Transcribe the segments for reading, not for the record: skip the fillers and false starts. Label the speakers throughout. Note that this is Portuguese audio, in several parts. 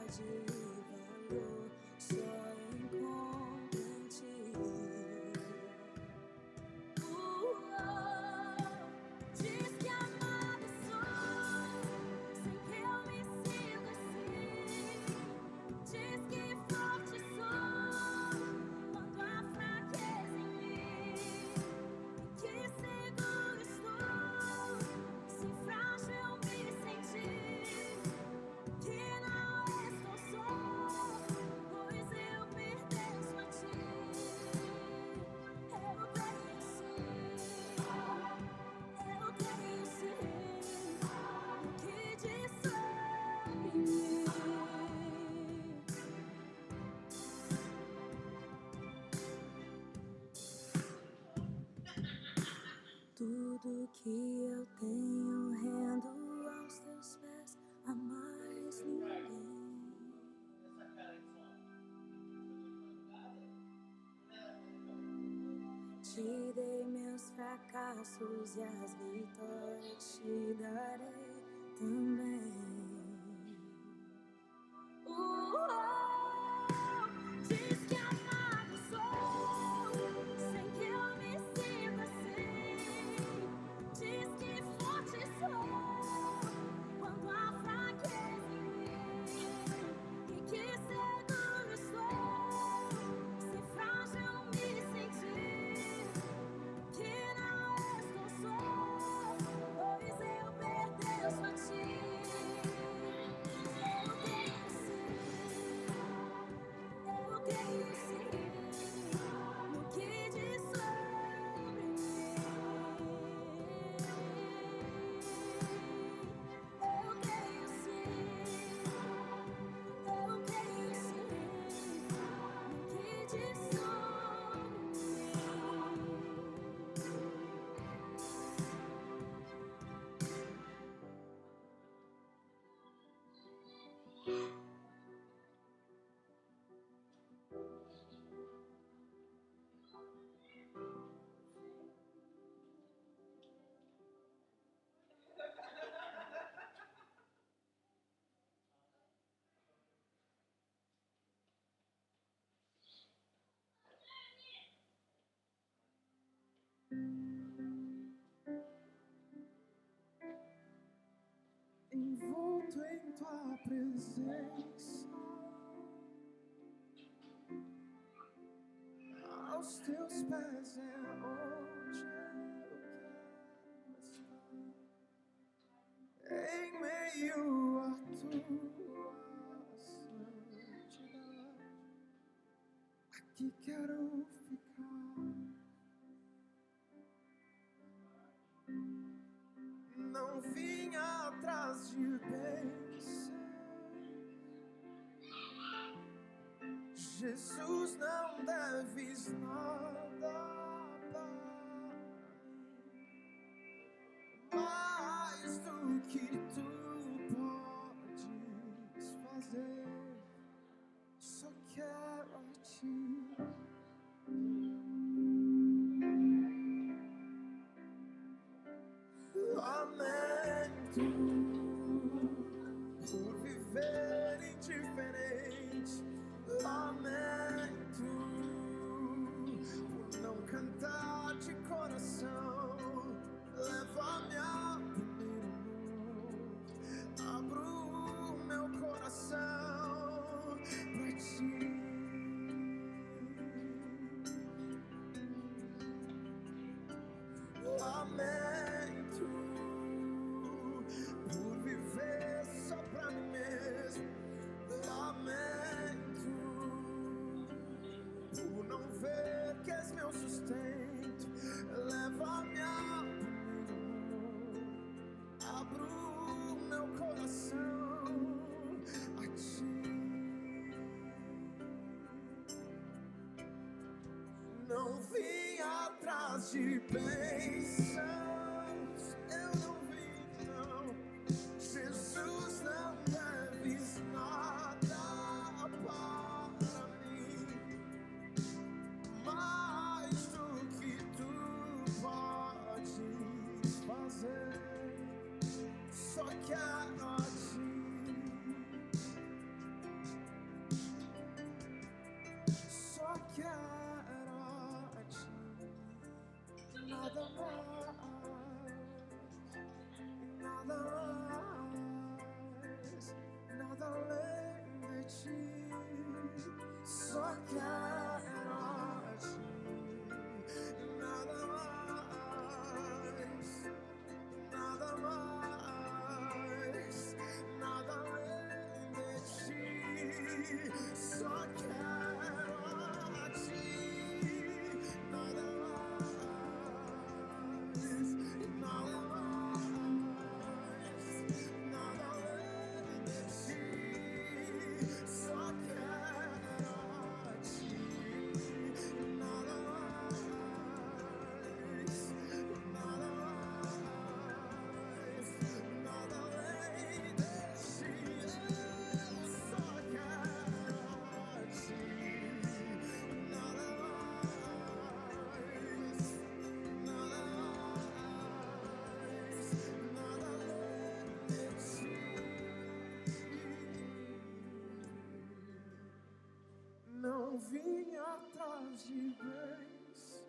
Speaker 1: dignidade e valor só encontro em ti. Diz que amado sou, sem que eu me sinta assim. Diz que forte sou, quando há fraqueza em mim. Que seguro estou, se frágil eu me sentir. Que não estou só, pois eu pertenço a ti. Eu creio sim, no que diz sobre mim. Tudo que eu tenho rendo aos teus pés, a mais ninguém. Te dei meus fracassos e as vitórias te darei também. Diz que amado sou, sem que eu me sinta assim. Diz que forte sou, quando há fraqueza em mim. E que seguro estou, se frágil eu me sentir. Que não estou só, pois eu pertenço a ti. Eu creio sim, no que diz sobre mim. Eu creio sim, no que diz sobre mim.
Speaker 2: Envolto em tua presença, aos teus pés é onde eu quero estar. Em meio a tua santidade, aqui quero ficar. Não vim atrás de bênçãos, Jesus, não deves nada para mim, mais do que tu podes fazer, só quero a ti. Lamento por viver indiferente, lamento por não cantar de coração. Leva-me ao primeiro amor, abro o meu coração pra ti. Lamento por viver só pra mim mesmo. Lamento por não ver que és meu sustento. Leva-me ao primeiro amor, abro meu coração a ti. Não vim atrás de bênçãos, eu não vim, não. Jesus, não deves nada para mim, mais do que tu podes fazer, só quero a ti. só quero a ti, nada mais, nada mais, nada além de ti, só quero a ti, nada mais, nada mais, nada além de ti, só quero a ti, nada mais, nada mais, nada além de ti, eu só quero a ti, nada mais, nada mais, nada além de ti. Não vim atrás de bênção,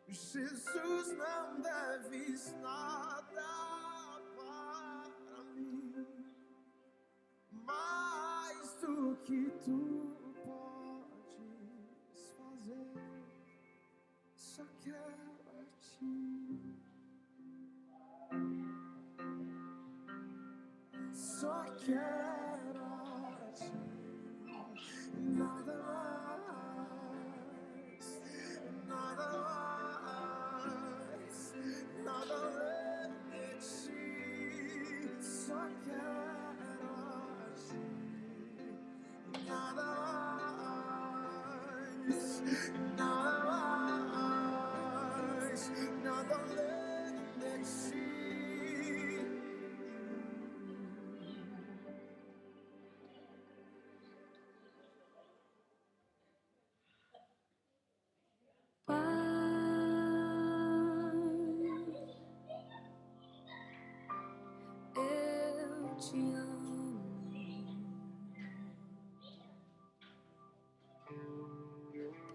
Speaker 2: Jesus, não deves nada para mim, mais do que tu podes fazer, só quero a ti, só quero a ti, nada mais, nada mais, nada além de ti, só quero a ti, nada mais, nada mais, nada além de ti.
Speaker 1: Eu te amo,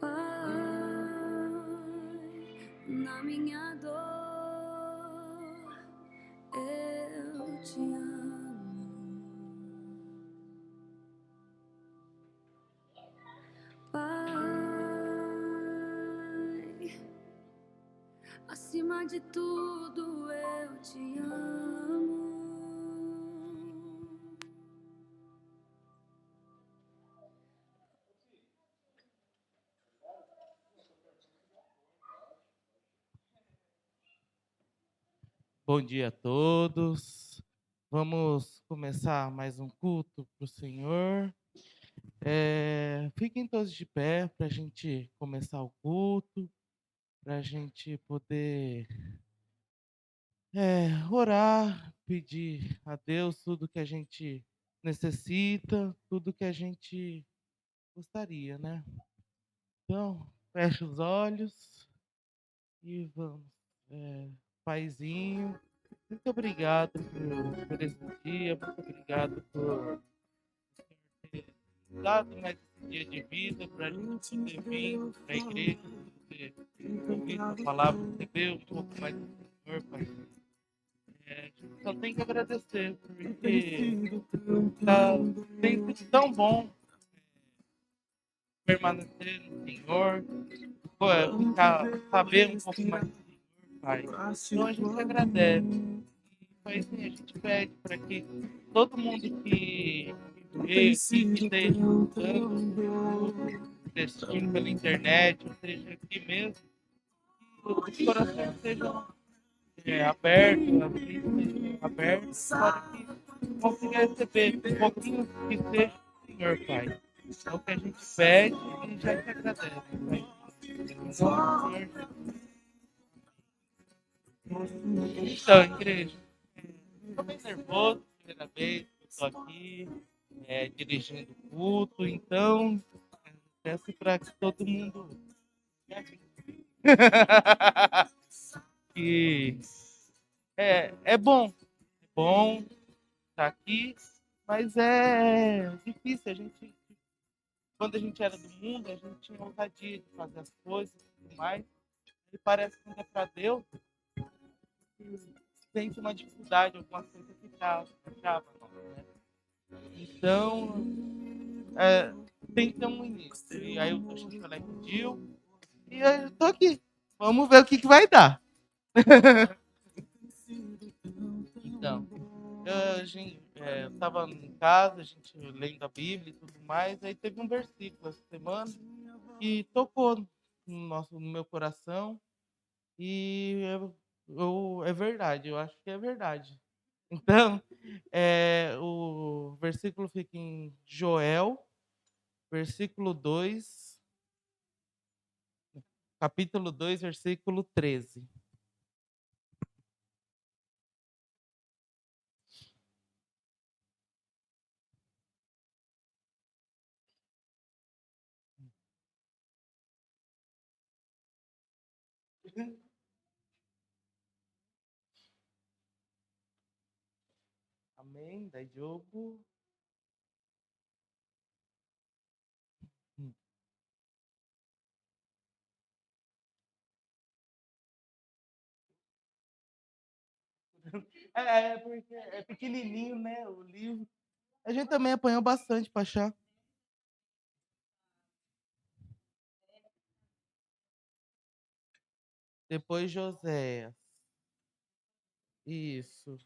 Speaker 1: Pai, na minha dor, eu te amo, Pai, acima de tudo eu te amo.
Speaker 3: Bom dia a todos. Vamos começar mais um culto para o Senhor. Fiquem todos de pé para a gente começar o culto, para a gente poder orar, pedir a Deus tudo que a gente necessita, tudo que a gente gostaria, né? Então, feche os olhos e vamos. Paizinho, muito obrigado por esse dia, muito obrigado por ter dado mais esse dia de vida para a gente poder vir para a igreja, poder ouvir a palavra, receber um pouco mais do Senhor, Pai. A gente só tem que agradecer, porque tem sido tão bom permanecer no Senhor, saber um pouco mais do Senhor, Pai. Então a gente agradece. E foi assim, a gente pede para que todo mundo que veio aqui, que esteja escutando, assistindo pela internet, ou seja, aqui mesmo, que os corações sejam abertos, as mentes sejam abertas, para que consiga receber um pouquinho que seja do Senhor, Pai. É o que a gente pede e já te agradece, Pai. Então, igreja, estou bem nervoso, primeira vez que estou aqui dirigindo o culto, então peço para que todo mundo que é bom estar aqui, mas é difícil. Quando a gente era do mundo, a gente tinha ousadia de fazer as coisas e tudo mais. E parece que quando é para Deus, sente uma dificuldade, alguma coisa que trava, né? Então, tem que ter um início. E aí o chanceler pediu, e eu tô aqui. Vamos ver o que vai dar. Então, eu tava em casa, a gente lendo a Bíblia e tudo mais, aí teve um versículo essa semana que tocou no meu coração e é verdade, eu acho que é verdade. Então, o versículo fica em Joel, versículo 2, capítulo 2, versículo 13. Amém, daí jogo. Porque é pequenininho, né, o livro. A gente também apanhou bastante pra achar. Depois Joséias. Isso.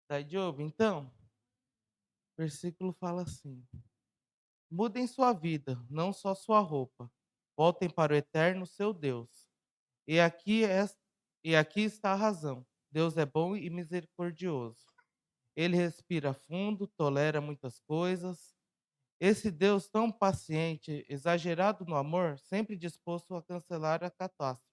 Speaker 3: Tá, Diogo? Então, o versículo fala assim: mudem sua vida, não só sua roupa. Voltem para o eterno seu Deus. E aqui está a razão. Deus é bom e misericordioso. Ele respira fundo, tolera muitas coisas. Esse Deus tão paciente, exagerado no amor, sempre disposto a cancelar a catástrofe.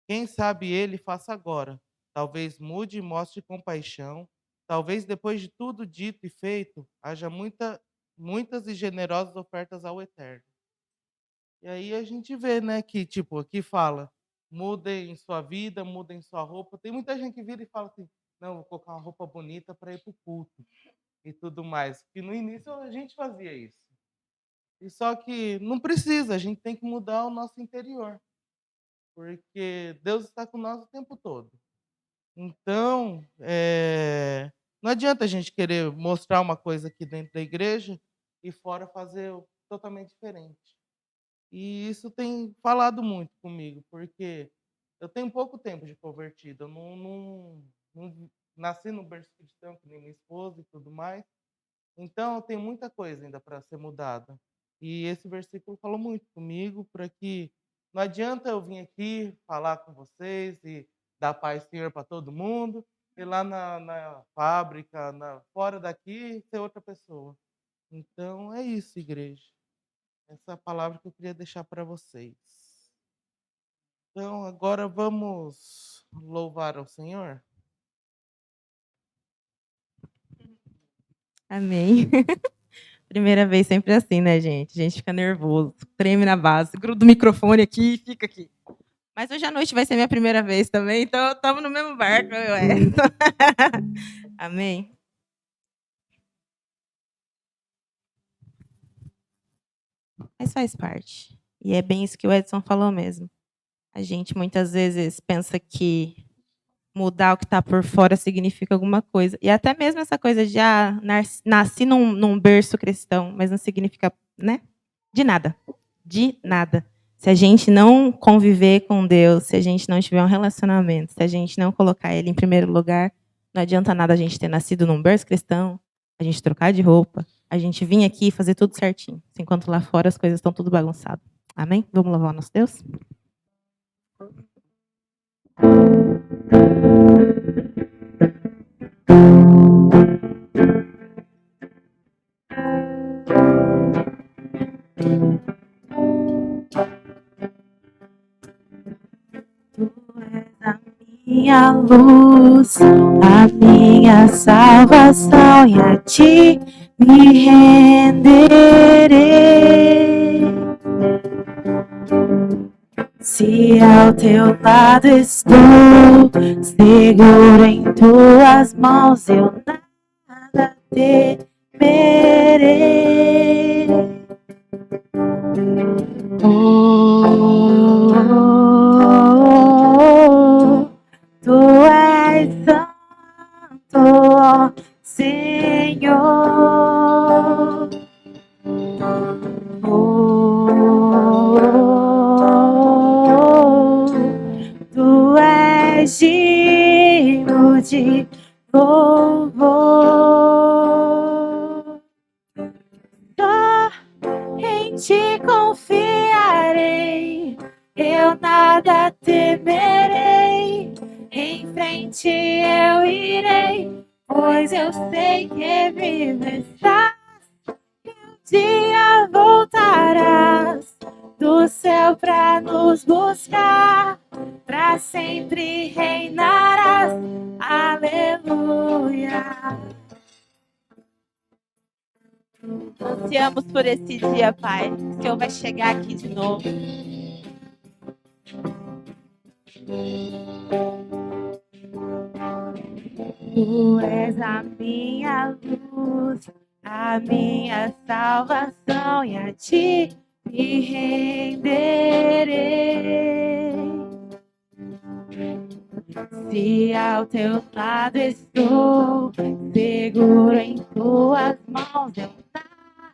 Speaker 3: Quem sabe ele faça agora. Talvez mude e mostre compaixão. Talvez depois de tudo dito e feito, haja muitas e generosas ofertas ao Eterno. E aí a gente vê, né, que tipo, aqui fala, mudem sua vida, mudem sua roupa. Tem muita gente que vira e fala assim, não, vou colocar uma roupa bonita para ir para o culto e tudo mais. Que no início a gente fazia isso. E só que não precisa, a gente tem que mudar o nosso interior. Porque Deus está com nós o tempo todo. Então, não adianta a gente querer mostrar uma coisa aqui dentro da igreja e fora fazer totalmente diferente. E isso tem falado muito comigo, porque eu tenho pouco tempo de convertido. Eu não nasci no berço cristão, que nem minha esposa e tudo mais. Então, tem muita coisa ainda para ser mudada. E esse versículo falou muito comigo, para que não adianta eu vir aqui falar com vocês e dar paz e Senhor para todo mundo, e lá na fábrica, fora daqui, ser outra pessoa. Então, é isso, igreja. Essa palavra que eu queria deixar para vocês. Então, agora vamos louvar ao Senhor.
Speaker 4: Amém. Primeira vez sempre assim, né, gente? A gente fica nervoso, treme na base, gruda o microfone aqui e fica aqui. Mas hoje à noite vai ser minha primeira vez também, então estamos no mesmo barco, eu e Amém. Mas faz parte. E é bem isso que o Edson falou mesmo. A gente muitas vezes pensa que mudar o que está por fora significa alguma coisa. E até mesmo essa coisa de nasci num berço cristão, mas não significa, né? De nada. De nada. Se a gente não conviver com Deus, se a gente não tiver um relacionamento, se a gente não colocar Ele em primeiro lugar, não adianta nada a gente ter nascido num berço cristão, a gente trocar de roupa, a gente vir aqui e fazer tudo certinho, enquanto lá fora as coisas estão tudo bagunçado. Amém? Vamos louvar o nosso Deus? Tu és a minha luz, a minha salvação, e a ti me renderei. Se ao teu lado estou, seguro em tuas mãos, eu nada temerei. temerei. Tu és santo, ó Senhor. Tu és digno de louvor. Só em ti confiarei, eu nada temerei. Em frente eu irei, pois eu sei que vivo estás. E um dia voltarás do céu pra nos buscar, pra sempre reinarás. Aleluia. Ansiamos por esse dia, Pai. O Senhor vai chegar aqui de novo. Tu és a minha luz, a minha salvação, e a ti me renderei. Se ao teu lado estou, seguro em tuas mãos, eu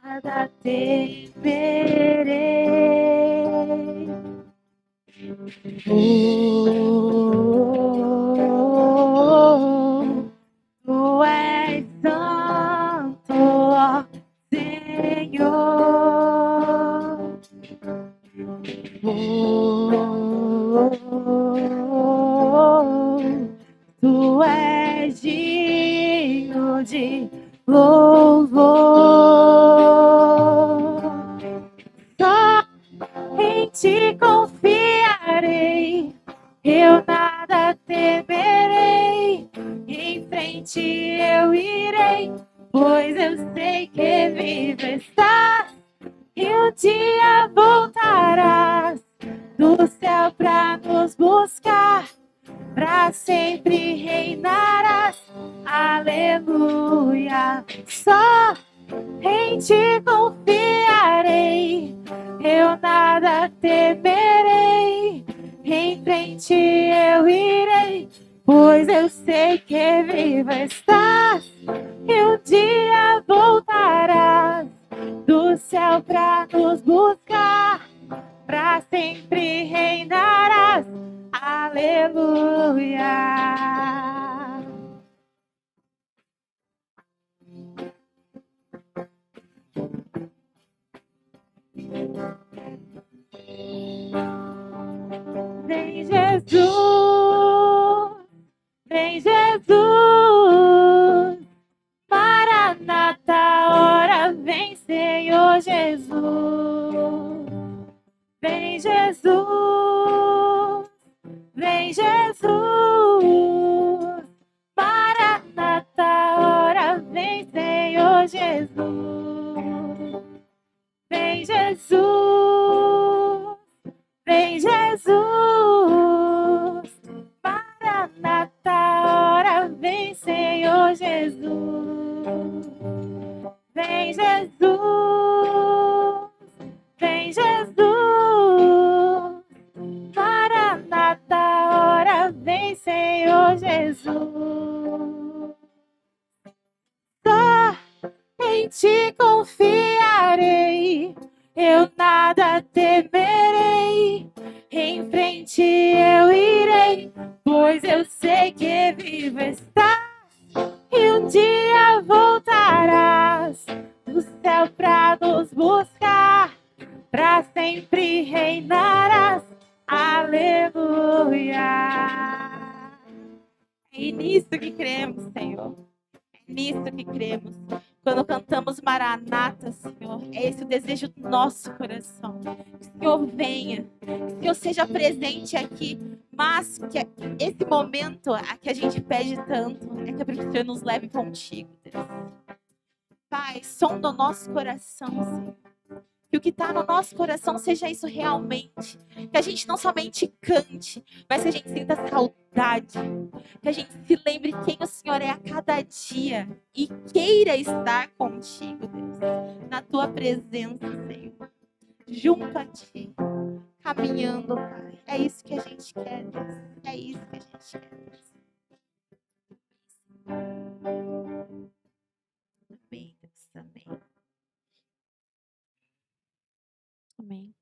Speaker 4: nada temerei. Tu és santo, ó Senhor. Tu és digno de louvor. Só em ti confiarei, eu nada temerei. Em frente eu irei, pois eu sei que vivo estás. E um dia voltarás do céu pra nos buscar, pra sempre reinarás. Aleluia. Só em ti confiarei, eu nada temerei. Em frente eu irei, pois eu sei que vivo estás. E um dia voltarás do céu pra nos buscar, pra sempre reinarás. Aleluia. Vem Jesus, vem Jesus, Maranata, hora vem Senhor Jesus. Vem Jesus, vem Jesus, Maranata, hora vem Senhor Jesus. Vem Jesus, vem Jesus, Maranata, hora vem Senhor Jesus. Vem Jesus, vem Jesus, Maranata, hora vem Senhor Jesus. Só em ti confiarei, eu nada temerei. Em frente eu irei, pois eu sei que vivo estás. E um dia voltarás do céu pra nos buscar, pra sempre reinarás. Aleluia. É nisso que cremos, Senhor. É nisso que cremos. Quando cantamos Maranata, Senhor, é esse o desejo do nosso coração. Que o Senhor venha, que o Senhor seja presente aqui. Mas que esse momento a que a gente pede tanto é que o Senhor nos leve contigo, Deus. Pai, sonda o nosso coração, Senhor. que o que está no nosso coração seja isso realmente. Que a gente não somente cante, mas que a gente sinta saudade. Que a gente se lembre quem o Senhor é a cada dia e queira estar contigo, Deus, na tua presença, Senhor, junto a ti, caminhando, Pai. É isso que a gente quer, Deus. É isso que a gente quer, Deus. Amém, Deus. Amém. Amém.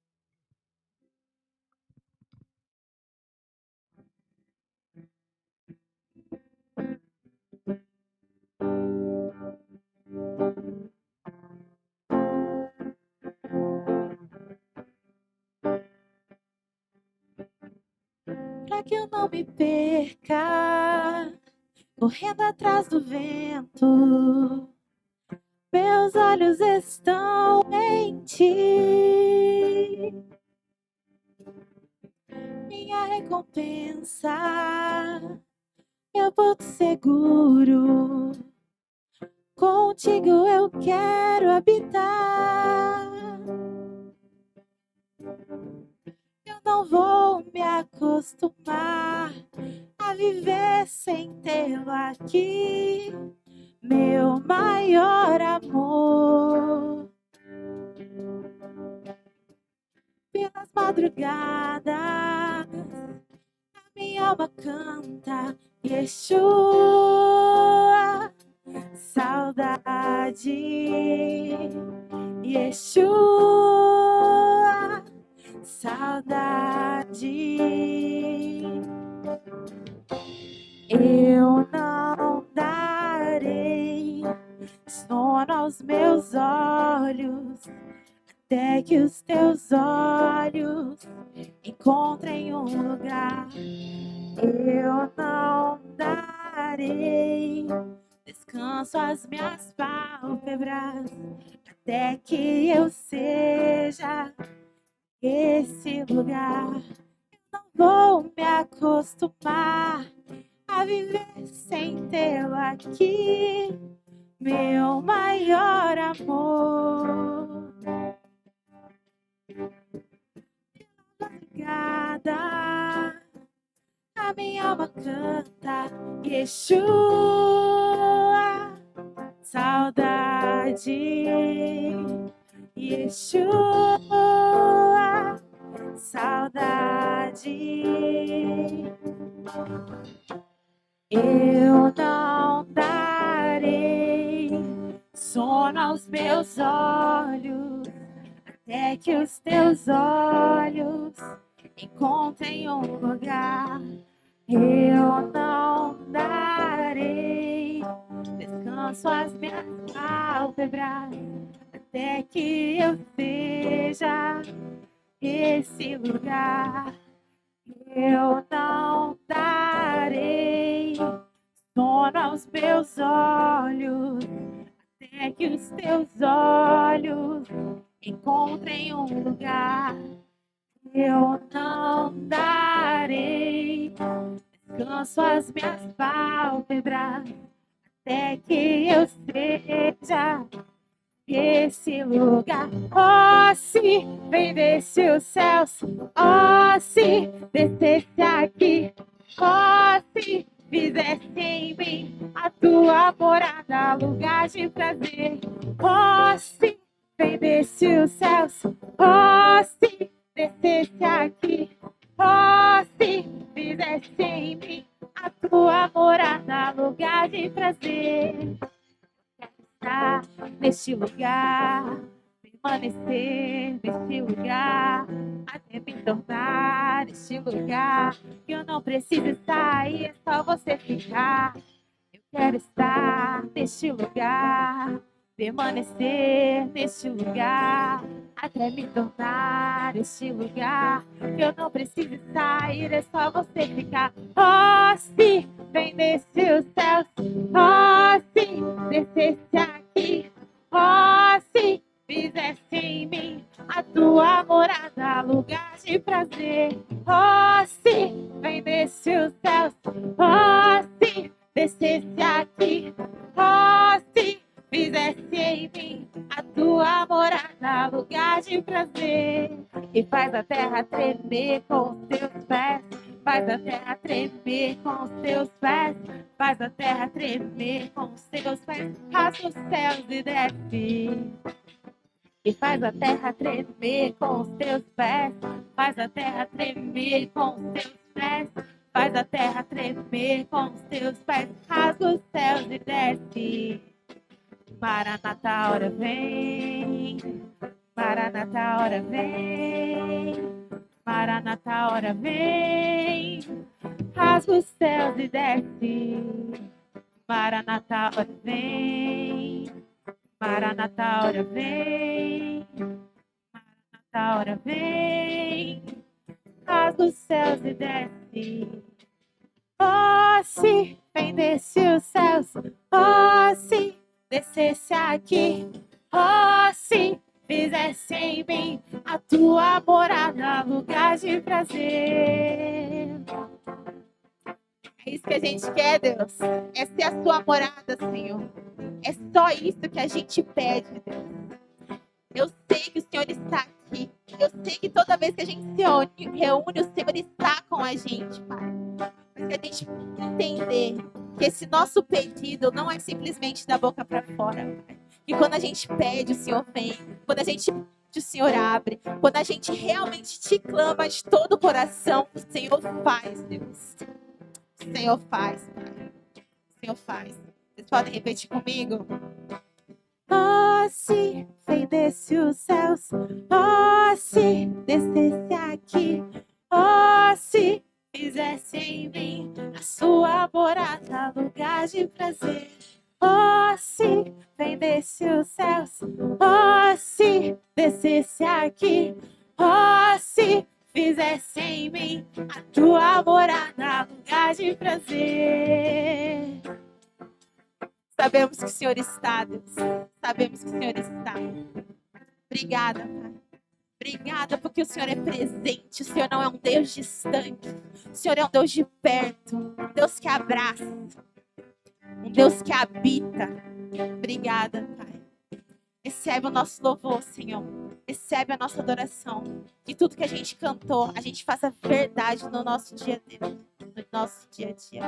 Speaker 4: Para que eu não me perca, correndo atrás do vento, meus olhos estão em ti. Minha recompensa, meu porto seguro, contigo eu quero habitar. Eu não vou me acostumar a viver sem tê-lo aqui, meu maior amor. Pelas madrugadas, a minha alma canta Yeshua, saudade, Yeshua, saudade. Eu não darei sono aos meus olhos até que os teus olhos encontrem um lugar. Eu não darei descanso às minhas pálpebras até que eu seja esse lugar. Eu não vou me acostumar a viver sem tê-lo aqui, meu maior amor. Obrigada, a minha alma canta Yeshua, saudade, Yeshua, saudade. Eu não darei sono aos meus olhos até que os teus olhos encontrem um lugar. Eu não darei descanso às minhas pálpebras até que eu seja esse lugar. Eu não darei sono aos meus olhos até que os teus olhos encontrem um lugar. Eu não darei descanso às minhas pálpebras até que eu seja esse lugar. Oh, se vem desce os céus, oh, se descesse aqui, oh, se fizesse em mim a tua morada, lugar de prazer. Oh, se vem desce os céus, oh, se descesse aqui, oh, se fizesse em mim a tua morada, lugar de prazer. Neste lugar, permanecer neste lugar, até me tornar neste lugar, que eu não preciso sair, é só você ficar. Eu quero estar neste lugar, permanecer neste lugar, até me tornar neste lugar, que eu não preciso sair, é só você ficar. Oh, se vem descer os céus, oh, se descesse aqui, oh, se fizesse em mim a tua morada, lugar de prazer. Oh, se vem descer os céus, oh, se descesse aqui, oh, se fizesse em mim a tua morada, alvorada, lugar de prazer, e faz a terra tremer com os teus pés. Faz a terra tremer com os teus pés. Faz a terra tremer com os teus pés. Rasga os céus e desce. E faz a terra tremer com os teus pés. Faz a terra tremer com os teus pés. Faz a terra tremer com os teus pés. Rasga os céus e desce. Maranata, hora vem. Maranata, hora vem. Maranata, hora vem. Rasga os céus e desce. Maranata, hora vem. Maranata, hora vem. Maranata, hora vem. Rasga os céus e desce. Oh, se vem desce os céus. Oh, se descesse aqui. Oh, se fizesse em mim a tua morada, lugar de prazer. É isso que a gente quer, Deus. Essa é a sua morada, Senhor. É só isso que a gente pede, Deus. Eu sei que o Senhor está aqui. Eu sei que toda vez que a gente se reúne, o Senhor está com a gente, Pai. Mas que a gente entender que esse nosso pedido não é simplesmente da boca para fora, Pai. E quando a gente pede, o Senhor vem. Quando a gente pede, o Senhor abre. Quando a gente realmente te clama de todo o coração, o Senhor faz, Deus. O Senhor faz, Pai. O Senhor faz. Vocês podem repetir comigo? Oh, se vem desce os céus. Oh, se descesse aqui. Oh, se fizesse em mim a sua morada, lugar de prazer. Oh, se vem desce os céus. Oh, se descesse aqui. Oh, se fizesse em mim a tua morada, lugar de prazer. Sabemos que o Senhor está, Deus. Sabemos que o Senhor está. Obrigada, Pai. Obrigada porque o Senhor é presente. O Senhor não é um Deus distante. O Senhor é um Deus de perto. Um Deus que abraça. Um Deus que habita. Obrigada, Pai. Recebe o nosso louvor, Senhor. Recebe a nossa adoração. Que tudo que a gente cantou, a gente faça verdade no nosso dia a dia. No nosso dia a dia.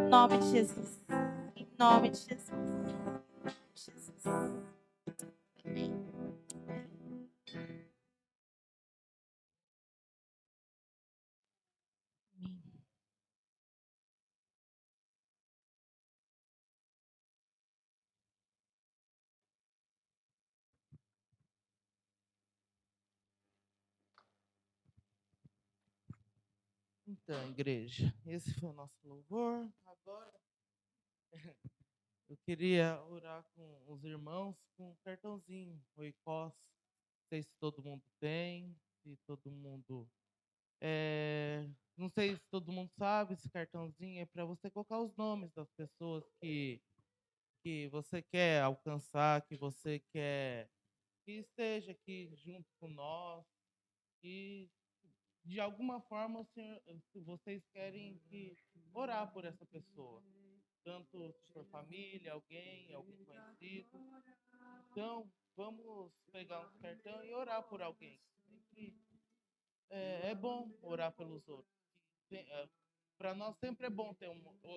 Speaker 4: Em nome de Jesus. Em nome de Jesus. Em nome de Jesus. Amém.
Speaker 3: Então, igreja, esse foi o nosso louvor. Agora, eu queria orar com os irmãos com um cartãozinho, o ICOS. Não sei se todo mundo tem, se todo mundo. Não sei se todo mundo sabe, esse cartãozinho é para você colocar os nomes das pessoas que você quer alcançar, que você quer que esteja aqui junto com nós. E de alguma forma se vocês querem orar por essa pessoa, tanto se for família, alguém conhecido. Então, vamos pegar um cartão e orar por alguém. Sempre, é bom orar pelos outros. Para nós sempre é bom ter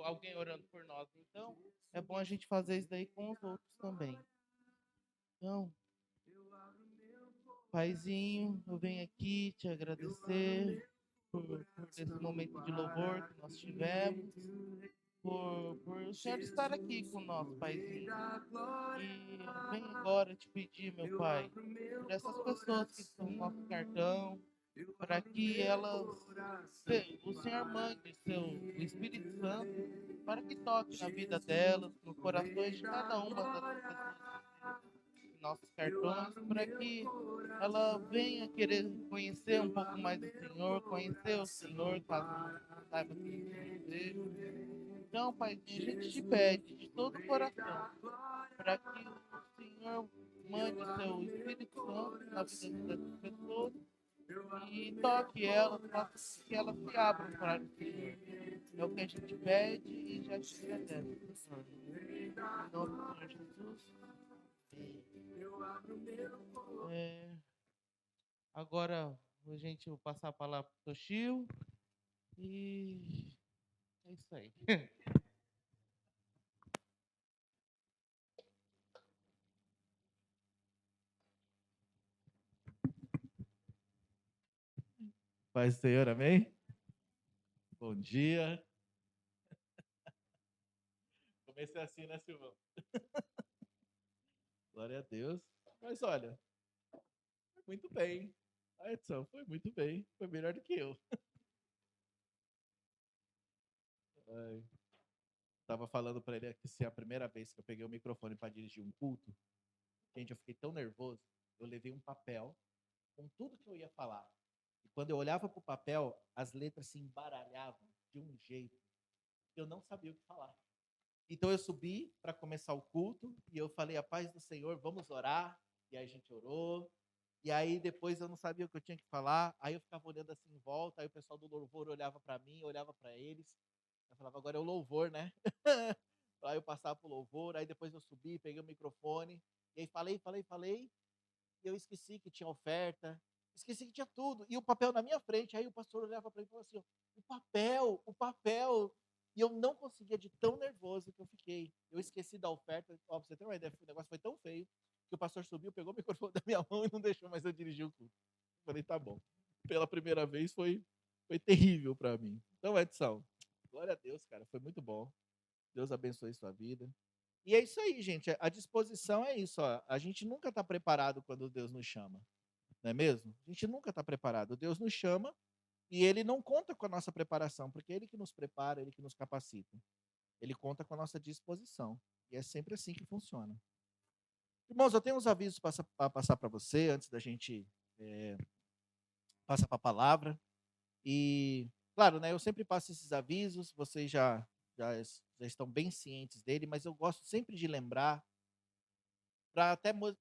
Speaker 3: alguém orando por nós. Então, é bom a gente fazer isso daí com os outros também. Então, Paizinho, eu venho aqui te agradecer por esse momento de louvor que nós tivemos, por o Senhor estar aqui com nós, Paizinho. E eu venho agora te pedir, meu Pai, por essas pessoas que estão no nosso cartão, para que elas, o Senhor mande o Espírito Santo, para que toque na vida delas, nos corações de cada uma dessas pessoas em nossos cartões, para que ela venha querer conhecer um pouco mais do Senhor, conhecer o Senhor, caso não saiba que eles desejam. Então, Pai, a gente te pede de todo o coração, para que o Senhor mande o seu Espírito Santo na vida dessas pessoas e toque elas, faça que elas se abram para o Senhor. É o que a gente pede e já te agradece, Senhor. Em nome do Senhor Jesus. Agora a gente vai passar a palavra para o Toshio e é isso aí.
Speaker 5: Paz do Senhor, amém? Bom dia. Comecei assim, né, Silvão? Glória a Deus. Mas olha, foi muito bem. A Edson foi muito bem. Foi melhor do que eu. Tava falando para ele que se é a primeira vez que eu peguei o microfone para dirigir um culto, gente, eu fiquei tão nervoso. Eu levei um papel com tudo que eu ia falar. E quando eu olhava para o papel, as letras se embaralhavam de um jeito que eu não sabia o que falar. Então eu subi para começar o culto e eu falei: a paz do Senhor, vamos orar. E aí a gente orou. E aí depois eu não sabia o que eu tinha que falar. Aí eu ficava olhando assim em volta. Aí o pessoal do louvor olhava para mim, olhava para eles. Eu falava: agora é o louvor, né? Aí eu passava pro louvor. Aí depois eu subi, peguei o microfone. E aí falei. E eu esqueci que tinha oferta. Esqueci que tinha tudo. E o papel na minha frente. Aí o pastor olhava para mim e falou assim: o papel. E eu não conseguia de tão nervoso que eu fiquei. Eu esqueci da oferta. Ó, pra você ter uma ideia, o negócio foi tão feio que o pastor subiu, pegou o microfone da minha mão e não deixou mais eu dirigir o culto. Eu falei: tá bom. Pela primeira vez foi terrível para mim. Então, Edson, glória a Deus, cara. Foi muito bom. Deus abençoe sua vida. E é isso aí, gente. A disposição é isso. Ó. A gente nunca está preparado quando Deus nos chama. Não é mesmo? A gente nunca está preparado. Deus nos chama e Ele não conta com a nossa preparação, porque é Ele que nos prepara, Ele que nos capacita. Ele conta com a nossa disposição. E é sempre assim que funciona. Irmãos, eu tenho uns avisos para passar para você, antes da gente passar para a palavra. E, claro, né, eu sempre passo esses avisos, vocês já estão bem cientes dele, mas eu gosto sempre de lembrar para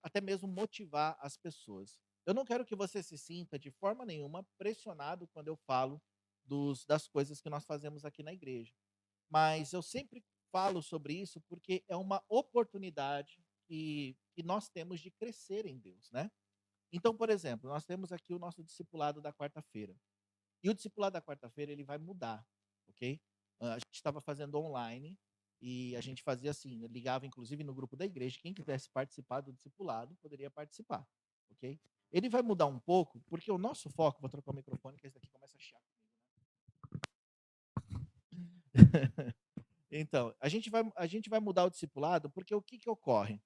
Speaker 5: até mesmo motivar as pessoas. Eu não quero que você se sinta de forma nenhuma pressionado quando eu falo das coisas que nós fazemos aqui na igreja. Mas eu sempre falo sobre isso porque é uma oportunidade que nós temos de crescer em Deus, né? Então, por exemplo, nós temos aqui o nosso discipulado da quarta-feira. E o discipulado da quarta-feira ele vai mudar, ok? A gente estava fazendo online e a gente fazia assim, ligava inclusive no grupo da igreja, quem quisesse participar do discipulado poderia participar, ok? Ele vai mudar um pouco, porque o nosso foco, vou trocar o microfone, que esse daqui começa a chiar comigo, né? Então, a gente vai mudar o discipulado, porque o que ocorre?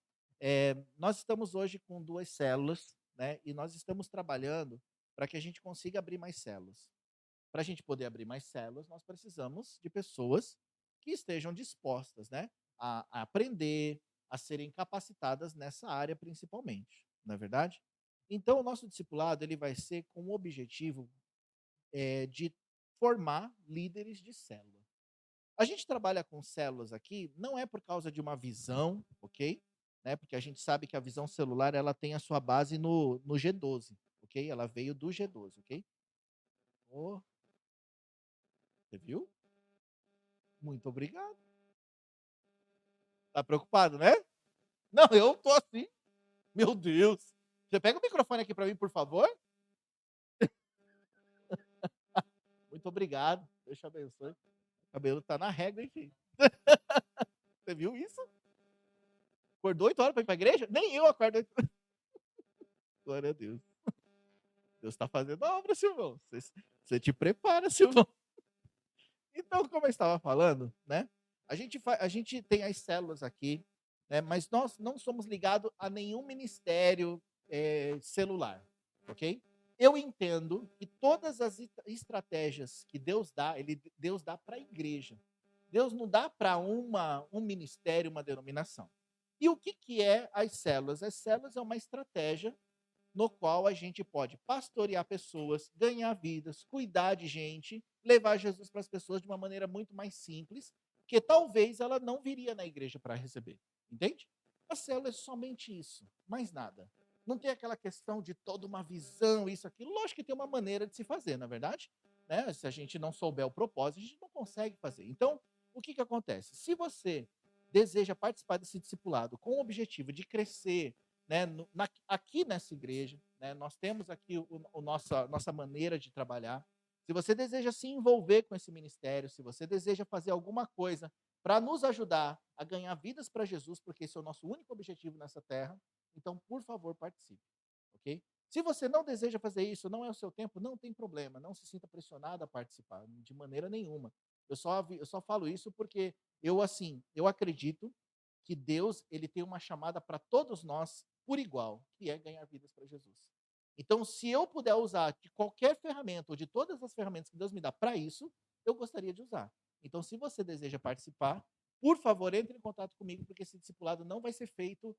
Speaker 5: Nós estamos hoje com 2 células, né? E nós estamos trabalhando para que a gente consiga abrir mais células. Para a gente poder abrir mais células, nós precisamos de pessoas que estejam dispostas, né, a aprender, a serem capacitadas nessa área principalmente, não é verdade? Então, o nosso discipulado ele vai ser com o objetivo de formar líderes de célula. A gente trabalha com células aqui não é por causa de uma visão, ok? Né, porque a gente sabe que a visão celular ela tem a sua base no G12, ok? Ela veio do G12, ok? Oh, você viu? Muito obrigado. Tá preocupado, né? Não, eu tô assim. Meu Deus. Você pega o microfone aqui para mim, por favor? Muito obrigado. Deus te abençoe. O cabelo tá na régua, enfim. Você viu isso? Acordou 8 horas para ir para a igreja? Nem eu acordo 8 horas. Glória a Deus. Deus está fazendo a obra, Silvão. Você te prepara, Silvão. Então, como eu estava falando, né? A gente tem as células aqui, né? Mas nós não somos ligados a nenhum ministério celular, ok? Eu entendo que todas as estratégias que Deus dá, Deus dá para a igreja. Deus não dá para um ministério, uma denominação. E o que é as células? As células é uma estratégia no qual a gente pode pastorear pessoas, ganhar vidas, cuidar de gente, levar Jesus para as pessoas de uma maneira muito mais simples, que talvez ela não viria na igreja para receber. Entende? A célula é somente isso, mais nada. Não tem aquela questão de toda uma visão, isso, aquilo. Lógico que tem uma maneira de se fazer, na verdade. Né? Se a gente não souber o propósito, a gente não consegue fazer. Então, o que acontece? Se você deseja participar desse discipulado com o objetivo de crescer, né, aqui nessa igreja, né, nós temos aqui nossa maneira de trabalhar. Se você deseja se envolver com esse ministério, se você deseja fazer alguma coisa para nos ajudar a ganhar vidas para Jesus, porque esse é o nosso único objetivo nessa terra, então, por favor, participe, ok? Se você não deseja fazer isso, não é o seu tempo, não tem problema, não se sinta pressionado a participar, de maneira nenhuma. Eu só falo isso porque eu acredito que Deus, ele tem uma chamada para todos nós por igual, que é ganhar vidas para Jesus. Então, se eu puder usar de qualquer ferramenta, ou de todas as ferramentas que Deus me dá para isso, eu gostaria de usar. Então, se você deseja participar, por favor, entre em contato comigo, porque esse discipulado não vai ser feito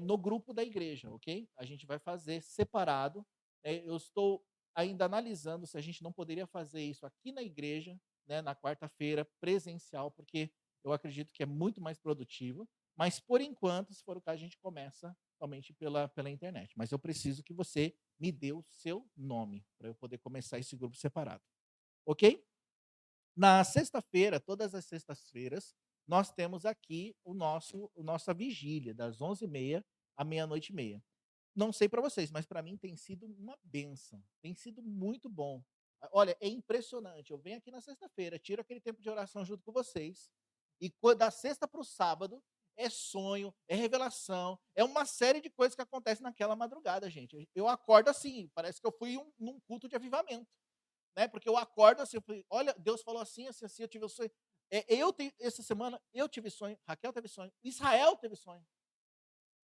Speaker 5: no grupo da igreja, ok? A gente vai fazer separado. Eu estou ainda analisando se a gente não poderia fazer isso aqui na igreja, né, na quarta-feira, presencial, porque eu acredito que é muito mais produtivo. Mas, por enquanto, se for o caso, a gente começa somente pela internet. Mas eu preciso que você me dê o seu nome, para eu poder começar esse grupo separado. Ok? Na sexta-feira, todas as sextas-feiras, nós temos aqui nossa vigília, das 11h30 à meia-noite e meia. Não sei para vocês, mas para mim tem sido uma bênção. Tem sido muito bom. Olha, é impressionante. Eu venho aqui na sexta-feira, tiro aquele tempo de oração junto com vocês, e da sexta para o sábado, é sonho, é revelação, é uma série de coisas que acontecem naquela madrugada, gente. Eu acordo assim, parece que eu fui num culto de avivamento, né? Porque eu acordo assim, olha, Deus falou assim, assim, assim, eu tive o sonho. Essa semana eu tive sonho, Raquel teve sonho, Israel teve sonho.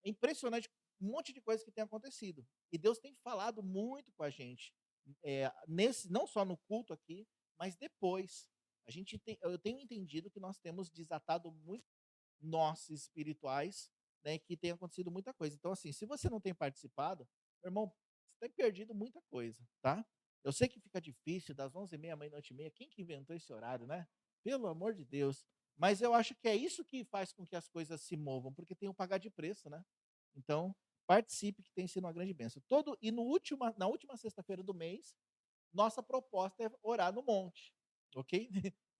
Speaker 5: É impressionante um monte de coisas que tem acontecido. E Deus tem falado muito com a gente, não só no culto aqui, mas depois. Eu tenho entendido que nós temos desatado muito nós espirituais, né, que tem acontecido muita coisa. Então, assim, se você não tem participado, meu irmão, você tem perdido muita coisa, tá? Eu sei que fica difícil, das 11h30 à meia-noite e meia, quem que inventou esse horário, né? Pelo amor de Deus. Mas eu acho que é isso que faz com que as coisas se movam, porque tem o pagar de preço, né? Então, participe, que tem sido uma grande bênção. Na última sexta-feira do mês, nossa proposta é orar no monte, ok?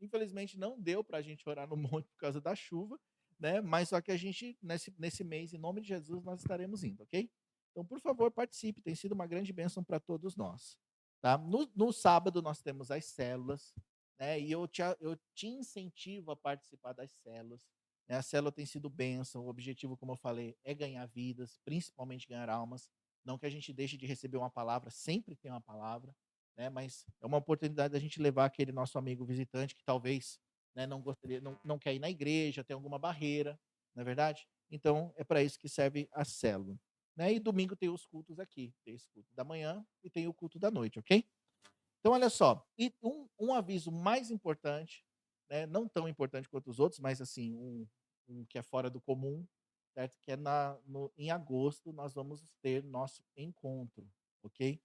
Speaker 5: Infelizmente não deu para a gente orar no monte por causa da chuva, né? Mas só que a gente, nesse mês, em nome de Jesus, nós estaremos indo, ok? Então, por favor, participe, tem sido uma grande bênção para todos nós. Tá? No sábado, nós temos as células, né? E eu te incentivo a participar das células. Né? A célula tem sido bênção, o objetivo, como eu falei, é ganhar vidas, principalmente ganhar almas. Não que a gente deixe de receber uma palavra, sempre tem uma palavra, né? Mas é uma oportunidade da gente levar aquele nosso amigo visitante que talvez, né, não gostaria, não quer ir na igreja, tem alguma barreira, não é verdade? Então é para isso que serve a célula. Né? E domingo tem os cultos aqui, tem esse culto da manhã e tem o culto da noite, ok? Então olha só, e um aviso mais importante, né, não tão importante quanto os outros, mas assim, um que é fora do comum, certo? Que é em agosto nós vamos ter nosso encontro, ok?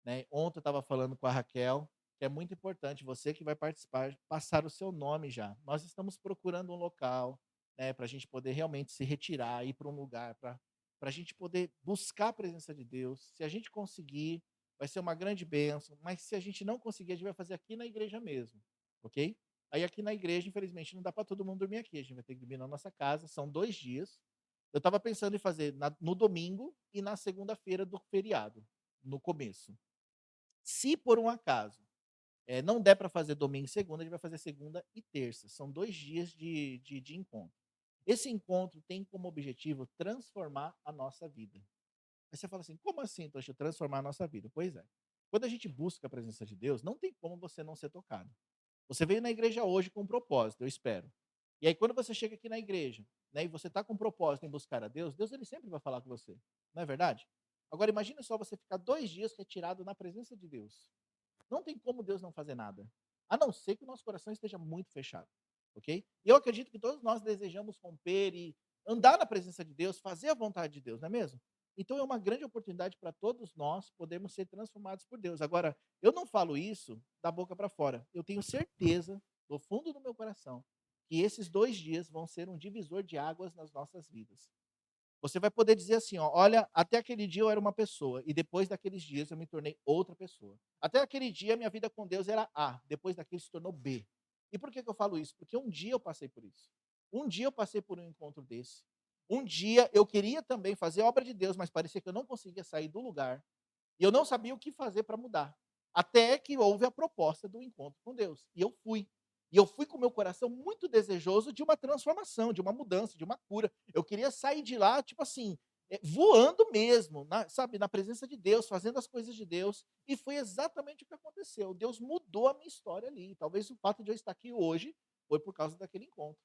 Speaker 5: Né? Ontem eu estava falando com a Raquel, que é muito importante, você que vai participar, passar o seu nome já. Nós estamos procurando um local, né, para a gente poder realmente se retirar, ir para um lugar, para a gente poder buscar a presença de Deus. Se a gente conseguir, vai ser uma grande bênção, mas se a gente não conseguir, a gente vai fazer aqui na igreja mesmo, ok? Aí aqui na igreja, infelizmente, não dá para todo mundo dormir aqui, a gente vai ter que dormir na nossa casa, são 2 dias. Eu estava pensando em fazer no domingo e na segunda-feira do feriado, no começo. Se por um acaso não der para fazer domingo e segunda, a gente vai fazer segunda e terça. São 2 dias de encontro. Esse encontro tem como objetivo transformar a nossa vida. Aí você fala assim, como assim, Tocha, transformar a nossa vida? Pois é. Quando a gente busca a presença de Deus, não tem como você não ser tocado. Você veio na igreja hoje com um propósito, eu espero. E aí, quando você chega aqui na igreja, né, e você está com um propósito em buscar a Deus, Deus ele sempre vai falar com você. Não é verdade? Agora, imagine só você ficar 2 dias retirado na presença de Deus. Não tem como Deus não fazer nada. A não ser que o nosso coração esteja muito fechado. Ok? E eu acredito que todos nós desejamos romper e andar na presença de Deus, fazer a vontade de Deus, não é mesmo? Então é uma grande oportunidade para todos nós podermos ser transformados por Deus. Agora, eu não falo isso da boca para fora. Eu tenho certeza, do fundo do meu coração, que esses 2 dias vão ser um divisor de águas nas nossas vidas. Você vai poder dizer assim, ó, olha, até aquele dia eu era uma pessoa e depois daqueles dias eu me tornei outra pessoa. Até aquele dia minha vida com Deus era A, depois daquele se tornou B. E por que eu falo isso? Porque um dia eu passei por isso. Um dia eu passei por um encontro desse. Um dia eu queria também fazer a obra de Deus, mas parecia que eu não conseguia sair do lugar. E eu não sabia o que fazer para mudar. Até que houve a proposta do encontro com Deus. E eu fui. E eu fui com o meu coração muito desejoso de uma transformação, de uma mudança, de uma cura. Eu queria sair de lá, tipo assim, voando mesmo, sabe, na presença de Deus, fazendo as coisas de Deus. E foi exatamente o que aconteceu. Deus mudou a minha história ali. Talvez o fato de eu estar aqui hoje foi por causa daquele encontro.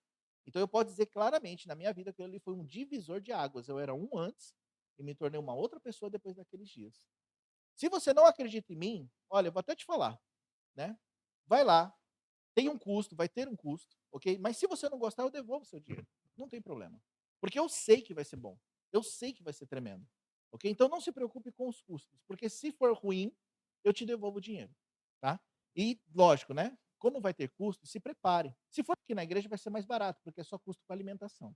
Speaker 5: Então eu posso dizer claramente, na minha vida, que ele foi um divisor de águas. Eu era um antes e me tornei uma outra pessoa depois daqueles dias. Se você não acredita em mim, olha, eu vou até te falar, né? Vai lá, tem um custo, vai ter um custo, ok? Mas se você não gostar, eu devolvo o seu dinheiro. Não tem problema. Porque eu sei que vai ser bom. Eu sei que vai ser tremendo. Ok? Então não se preocupe com os custos. Porque se for ruim, eu te devolvo o dinheiro. Tá? E, lógico, né? Como vai ter custo, se prepare. Se for aqui na igreja, vai ser mais barato, porque é só custo com alimentação.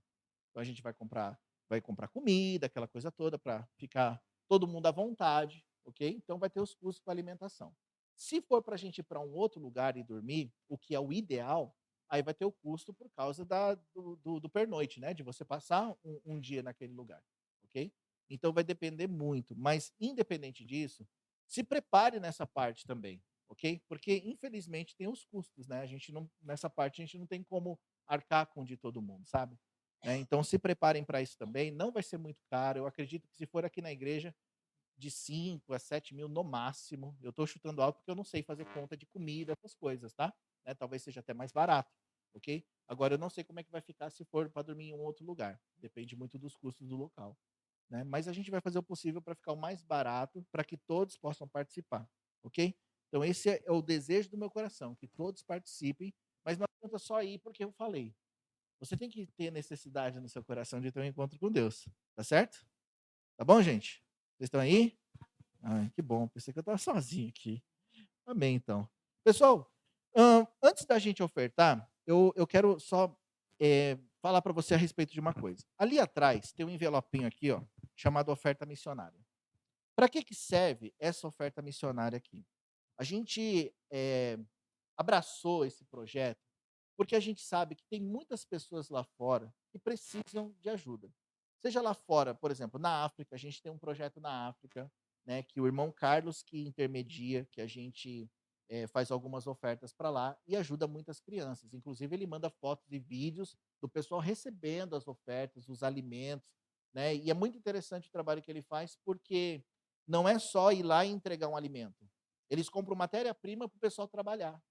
Speaker 5: Então a gente vai comprar comida, aquela coisa toda, para ficar todo mundo à vontade, ok? Então vai ter os custos com alimentação. Se for para a gente ir para um outro lugar e dormir, o que é o ideal, aí vai ter o custo por causa do pernoite, né? De você passar um dia naquele lugar, ok? Então vai depender muito. Mas, independente disso, se prepare nessa parte também, ok? Porque, infelizmente, tem os custos, né? A gente não, nessa parte, a gente não tem como arcar com o de todo mundo, sabe? Então, se preparem para isso também. Não vai ser muito caro. Eu acredito que se for aqui na igreja, de 5 a 7 mil no máximo. Eu estou chutando alto porque eu não sei fazer conta de comida, essas coisas, tá? Né, talvez seja até mais barato, ok? Agora, eu não sei como é que vai ficar se for para dormir em um outro lugar. Depende muito dos custos do local. Né? Mas a gente vai fazer o possível para ficar o mais barato, para que todos possam participar, ok? Então, esse é o desejo do meu coração, que todos participem, mas não adianta só ir porque eu falei. Você tem que ter necessidade no seu coração de ter um encontro com Deus. Tá certo? Tá bom, gente? Vocês estão aí? Ai, que bom. Pensei que eu estava sozinho aqui. Amém, então. Pessoal, antes da gente ofertar, eu quero só falar para você a respeito de uma coisa. Ali atrás tem um envelopinho aqui, ó, chamado oferta missionária. Para que serve essa oferta missionária aqui? A gente abraçou esse projeto porque a gente sabe que tem muitas pessoas lá fora que precisam de ajuda. Seja lá fora, por exemplo, na África, a gente tem um projeto na África, né, que o irmão Carlos que intermedia, que a gente faz algumas ofertas para lá e ajuda muitas crianças. Inclusive, ele manda fotos e vídeos do pessoal recebendo as ofertas, os alimentos, né? E é muito interessante o trabalho que ele faz, porque não é só ir lá e entregar um alimento. Eles compram matéria-prima para o pessoal trabalhar.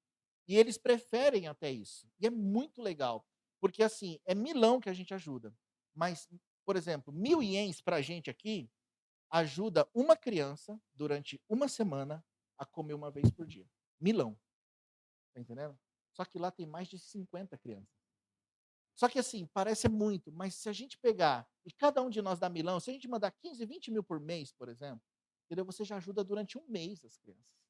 Speaker 5: E eles preferem até isso. E é muito legal. Porque, assim, é milão que a gente ajuda. Mas, por exemplo, 1.000 ienes para a gente aqui ajuda uma criança durante uma semana a comer uma vez por dia. Milão. Tá entendendo? Só que lá tem mais de 50 crianças. Só que, assim, parece muito, mas se a gente pegar e cada um de nós dá milão, se a gente mandar 15, 20 mil por mês, por exemplo, entendeu? Você já ajuda durante um mês as crianças.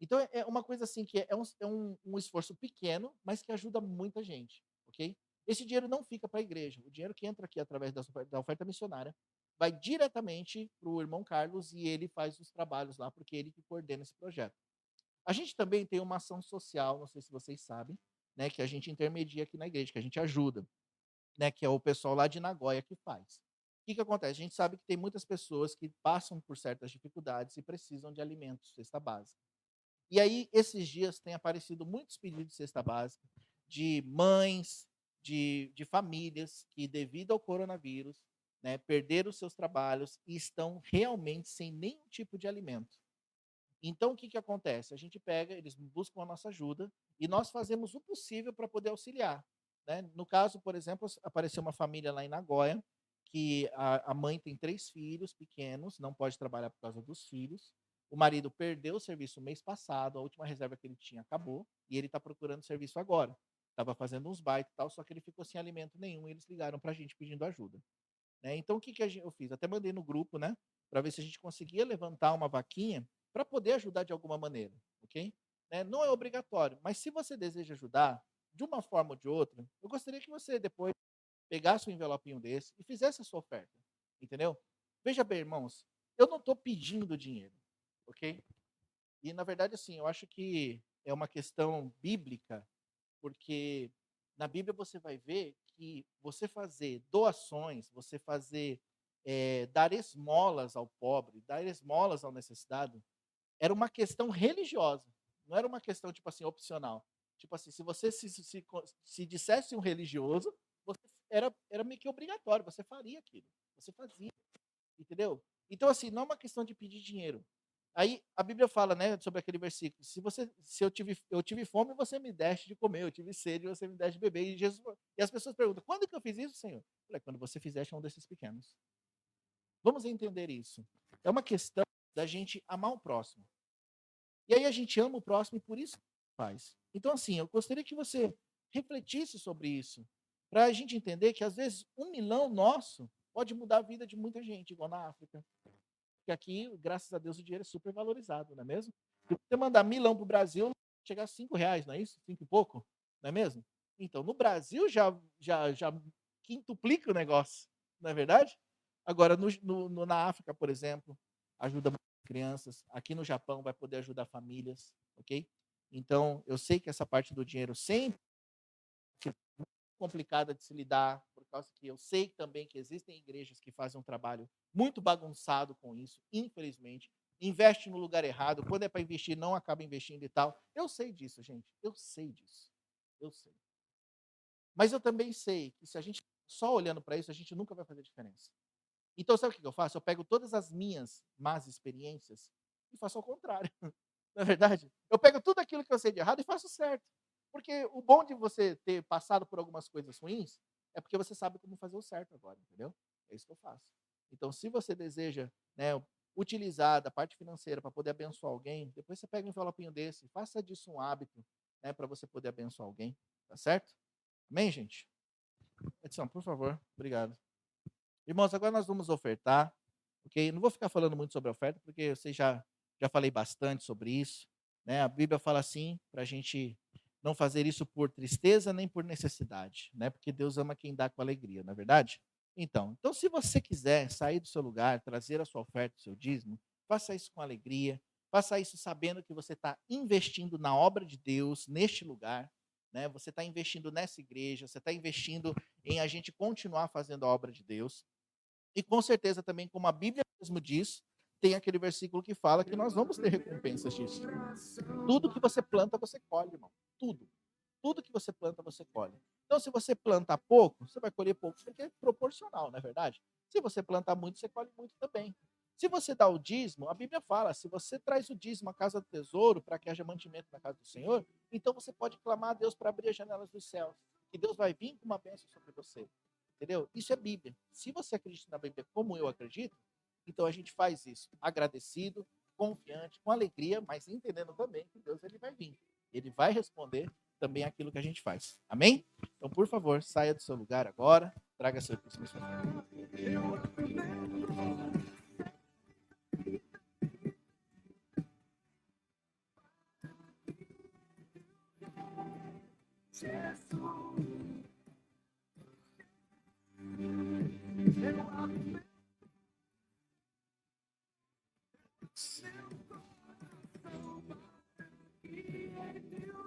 Speaker 5: Então é uma coisa assim que é um esforço pequeno, mas que ajuda muita gente, ok? Esse dinheiro não fica para a igreja. O dinheiro que entra aqui através da oferta missionária vai diretamente para o irmão Carlos e ele faz os trabalhos lá, porque ele que coordena esse projeto. A gente também tem uma ação social, não sei se vocês sabem, né, que a gente intermedia aqui na igreja, que a gente ajuda, né, que é o pessoal lá de Nagoya que faz. O que acontece? A gente sabe que tem muitas pessoas que passam por certas dificuldades e precisam de alimentos, cesta básica. E aí, esses dias, tem aparecido muitos pedidos de cesta básica de mães, de famílias que, devido ao coronavírus, né, perderam seus trabalhos e estão realmente sem nenhum tipo de alimento. Então, o que acontece? A gente pega, eles buscam a nossa ajuda e nós fazemos o possível para poder auxiliar. Né? No caso, por exemplo, apareceu uma família lá em Nagoya, que a mãe tem 3 filhos pequenos, não pode trabalhar por causa dos filhos. O marido perdeu o serviço mês passado, a última reserva que ele tinha acabou, e ele está procurando serviço agora. Estava fazendo uns baitos e tal, só que ele ficou sem alimento nenhum e eles ligaram para a gente pedindo ajuda. Né? Então, o que eu fiz? Até mandei no grupo, né? Para ver se a gente conseguia levantar uma vaquinha para poder ajudar de alguma maneira, ok? Né? Não é obrigatório, mas se você deseja ajudar, de uma forma ou de outra, eu gostaria que você depois pegasse um envelopinho desse e fizesse a sua oferta, entendeu? Veja bem, irmãos, eu não estou pedindo dinheiro, ok? E, na verdade, assim, eu acho que é uma questão bíblica, porque na Bíblia você vai ver que você fazer doações, você dar esmolas ao pobre, dar esmolas ao necessitado, era uma questão religiosa. Não era uma questão, tipo assim, opcional. Tipo assim, se você se dissesse um religioso, você era meio que obrigatório, você faria aquilo. Você fazia, entendeu? Então, assim, não é uma questão de pedir dinheiro. Aí a Bíblia fala, né, sobre aquele versículo: se eu tive fome, você me deste de comer, eu tive sede, você me deste de beber. E as pessoas perguntam: quando que eu fiz isso, Senhor? Eu falei: quando você fizeste um desses pequenos. Vamos entender isso. É uma questão da gente amar o próximo. E aí a gente ama o próximo e por isso faz. Então, assim, eu gostaria que você refletisse sobre isso, para a gente entender que, às vezes, 1 milhão nosso pode mudar a vida de muita gente, igual na África. Porque aqui, graças a Deus, o dinheiro é super valorizado, não é mesmo? Se você mandar 1 milhão para o Brasil, chegar a R$ 5, não é isso? 5 e pouco, não é mesmo? Então, no Brasil já quintuplica o negócio, não é verdade? Agora, na África, por exemplo, ajuda muitas crianças. Aqui no Japão vai poder ajudar famílias, ok? Então, eu sei que essa parte do dinheiro sempre é muito complicada de se lidar, por causa que eu sei também que existem igrejas que fazem um trabalho muito bagunçado com isso, infelizmente. Investe no lugar errado, quando é para investir, não acaba investindo e tal. Eu sei disso, gente. Eu sei disso. Eu sei. Mas eu também sei que se a gente só olhando para isso, a gente nunca vai fazer diferença. Então, sabe o que eu faço? Eu pego todas as minhas más experiências e faço ao contrário. Não é verdade? Eu pego tudo aquilo que eu sei de errado e faço certo. Porque o bom de você ter passado por algumas coisas ruins é porque você sabe como fazer o certo agora, entendeu? É isso que eu faço. Então, se você deseja, né, utilizar da parte financeira para poder abençoar alguém, depois você pega um envelopinho desse, faça disso um hábito, né, para você poder abençoar alguém, tá certo? Amém, gente? Edson, por favor, obrigado. Irmãos, agora nós vamos ofertar, ok? Não vou ficar falando muito sobre a oferta, porque eu sei já falei bastante sobre isso, né? A Bíblia fala assim, para a gente não fazer isso por tristeza nem por necessidade, né? Porque Deus ama quem dá com alegria, não é verdade? Então, se você quiser sair do seu lugar, trazer a sua oferta, o seu dízimo, faça isso com alegria, faça isso sabendo que você está investindo na obra de Deus, neste lugar, né? Você está investindo nessa igreja, você está investindo em a gente continuar fazendo a obra de Deus. E com certeza também, como a Bíblia mesmo diz, tem aquele versículo que fala que nós vamos ter recompensas disso. Tudo que você planta, você colhe, irmão. Tudo. Tudo que você planta, você colhe. Então, se você planta pouco, você vai colher pouco, porque é proporcional, não é verdade? Se você plantar muito, você colhe muito também. Se você dá o dízimo, a Bíblia fala, se você traz o dízimo à casa do tesouro, para que haja mantimento na casa do Senhor, então você pode clamar a Deus para abrir as janelas dos céus. Que Deus vai vir com uma bênção sobre você. Entendeu? Isso é Bíblia. Se você acredita na Bíblia como eu acredito, então a gente faz isso agradecido, confiante, com alegria, mas entendendo também que Deus ele vai vir. Ele vai responder também aquilo que a gente faz. Amém? Então, por favor, saia do seu lugar agora, traga seu dízimo.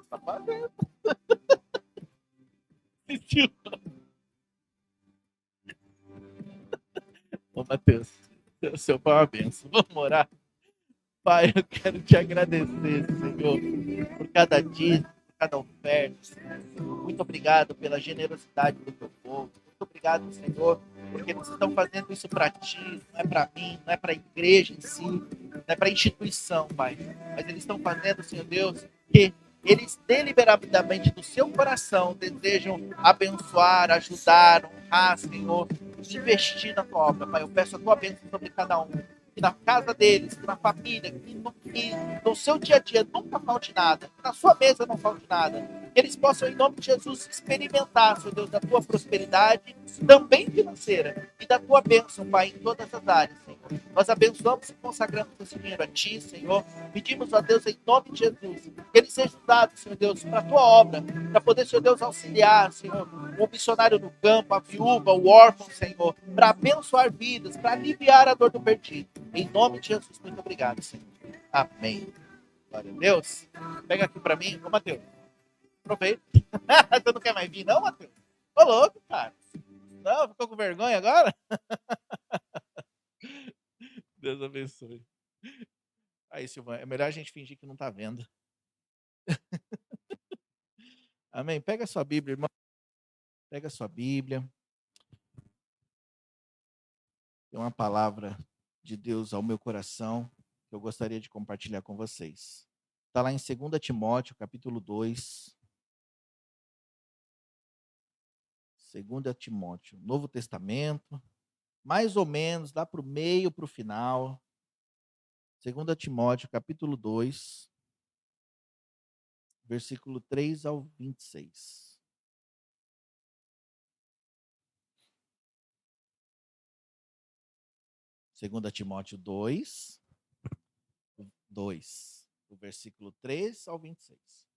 Speaker 5: Tá fazendo. Ô, Matheus, o seu pai é uma benção. Vamos orar? Pai, eu quero te agradecer, Senhor, por cada dia, por cada oferta, Senhor. Muito obrigado pela generosidade do teu povo. Muito obrigado, Senhor, porque eles estão fazendo isso para ti, não é para mim, não é para a igreja em si, não é para a instituição, Pai. Mas eles estão fazendo, Senhor Deus, que eles deliberadamente do seu coração desejam abençoar, ajudar, honrar, Senhor, investir na tua obra, Pai. Eu peço a tua bênção sobre cada um. Que na casa deles, que na família, que no seu dia a dia nunca falte nada, que na sua mesa não falte nada, que eles possam, em nome de Jesus, experimentar, Senhor Deus, da tua prosperidade, também financeira, e da tua bênção, Pai, em todas as áreas, Senhor. Nós abençoamos e consagramos esse dinheiro a Ti, Senhor. Pedimos a Deus, em nome de Jesus, que ele seja usado, Senhor Deus, para a tua obra, para poder, Senhor Deus, auxiliar, Senhor, o missionário no campo, a viúva, o órfão, Senhor, para abençoar vidas, para aliviar a dor do perdido. Em nome de Jesus, muito obrigado, Senhor. Amém. Glória a Deus. Pega aqui para mim. Ô, Matheus, aproveita. Você não quer mais vir, não, Matheus? Ô, louco, cara. Não, ficou com vergonha agora? Deus abençoe. Aí, Silvana, é melhor a gente fingir que não tá vendo. Amém? Pega a sua Bíblia, irmão. Pega a sua Bíblia. Tem uma palavra de Deus ao meu coração que eu gostaria de compartilhar com vocês. Está lá em 2 Timóteo, capítulo 2. 2 Timóteo, Novo Testamento. Mais ou menos, lá para o meio, para o final. 2 Timóteo, capítulo 2, versículo 3 ao 26. 2 Timóteo 2, do versículo 3 ao 26.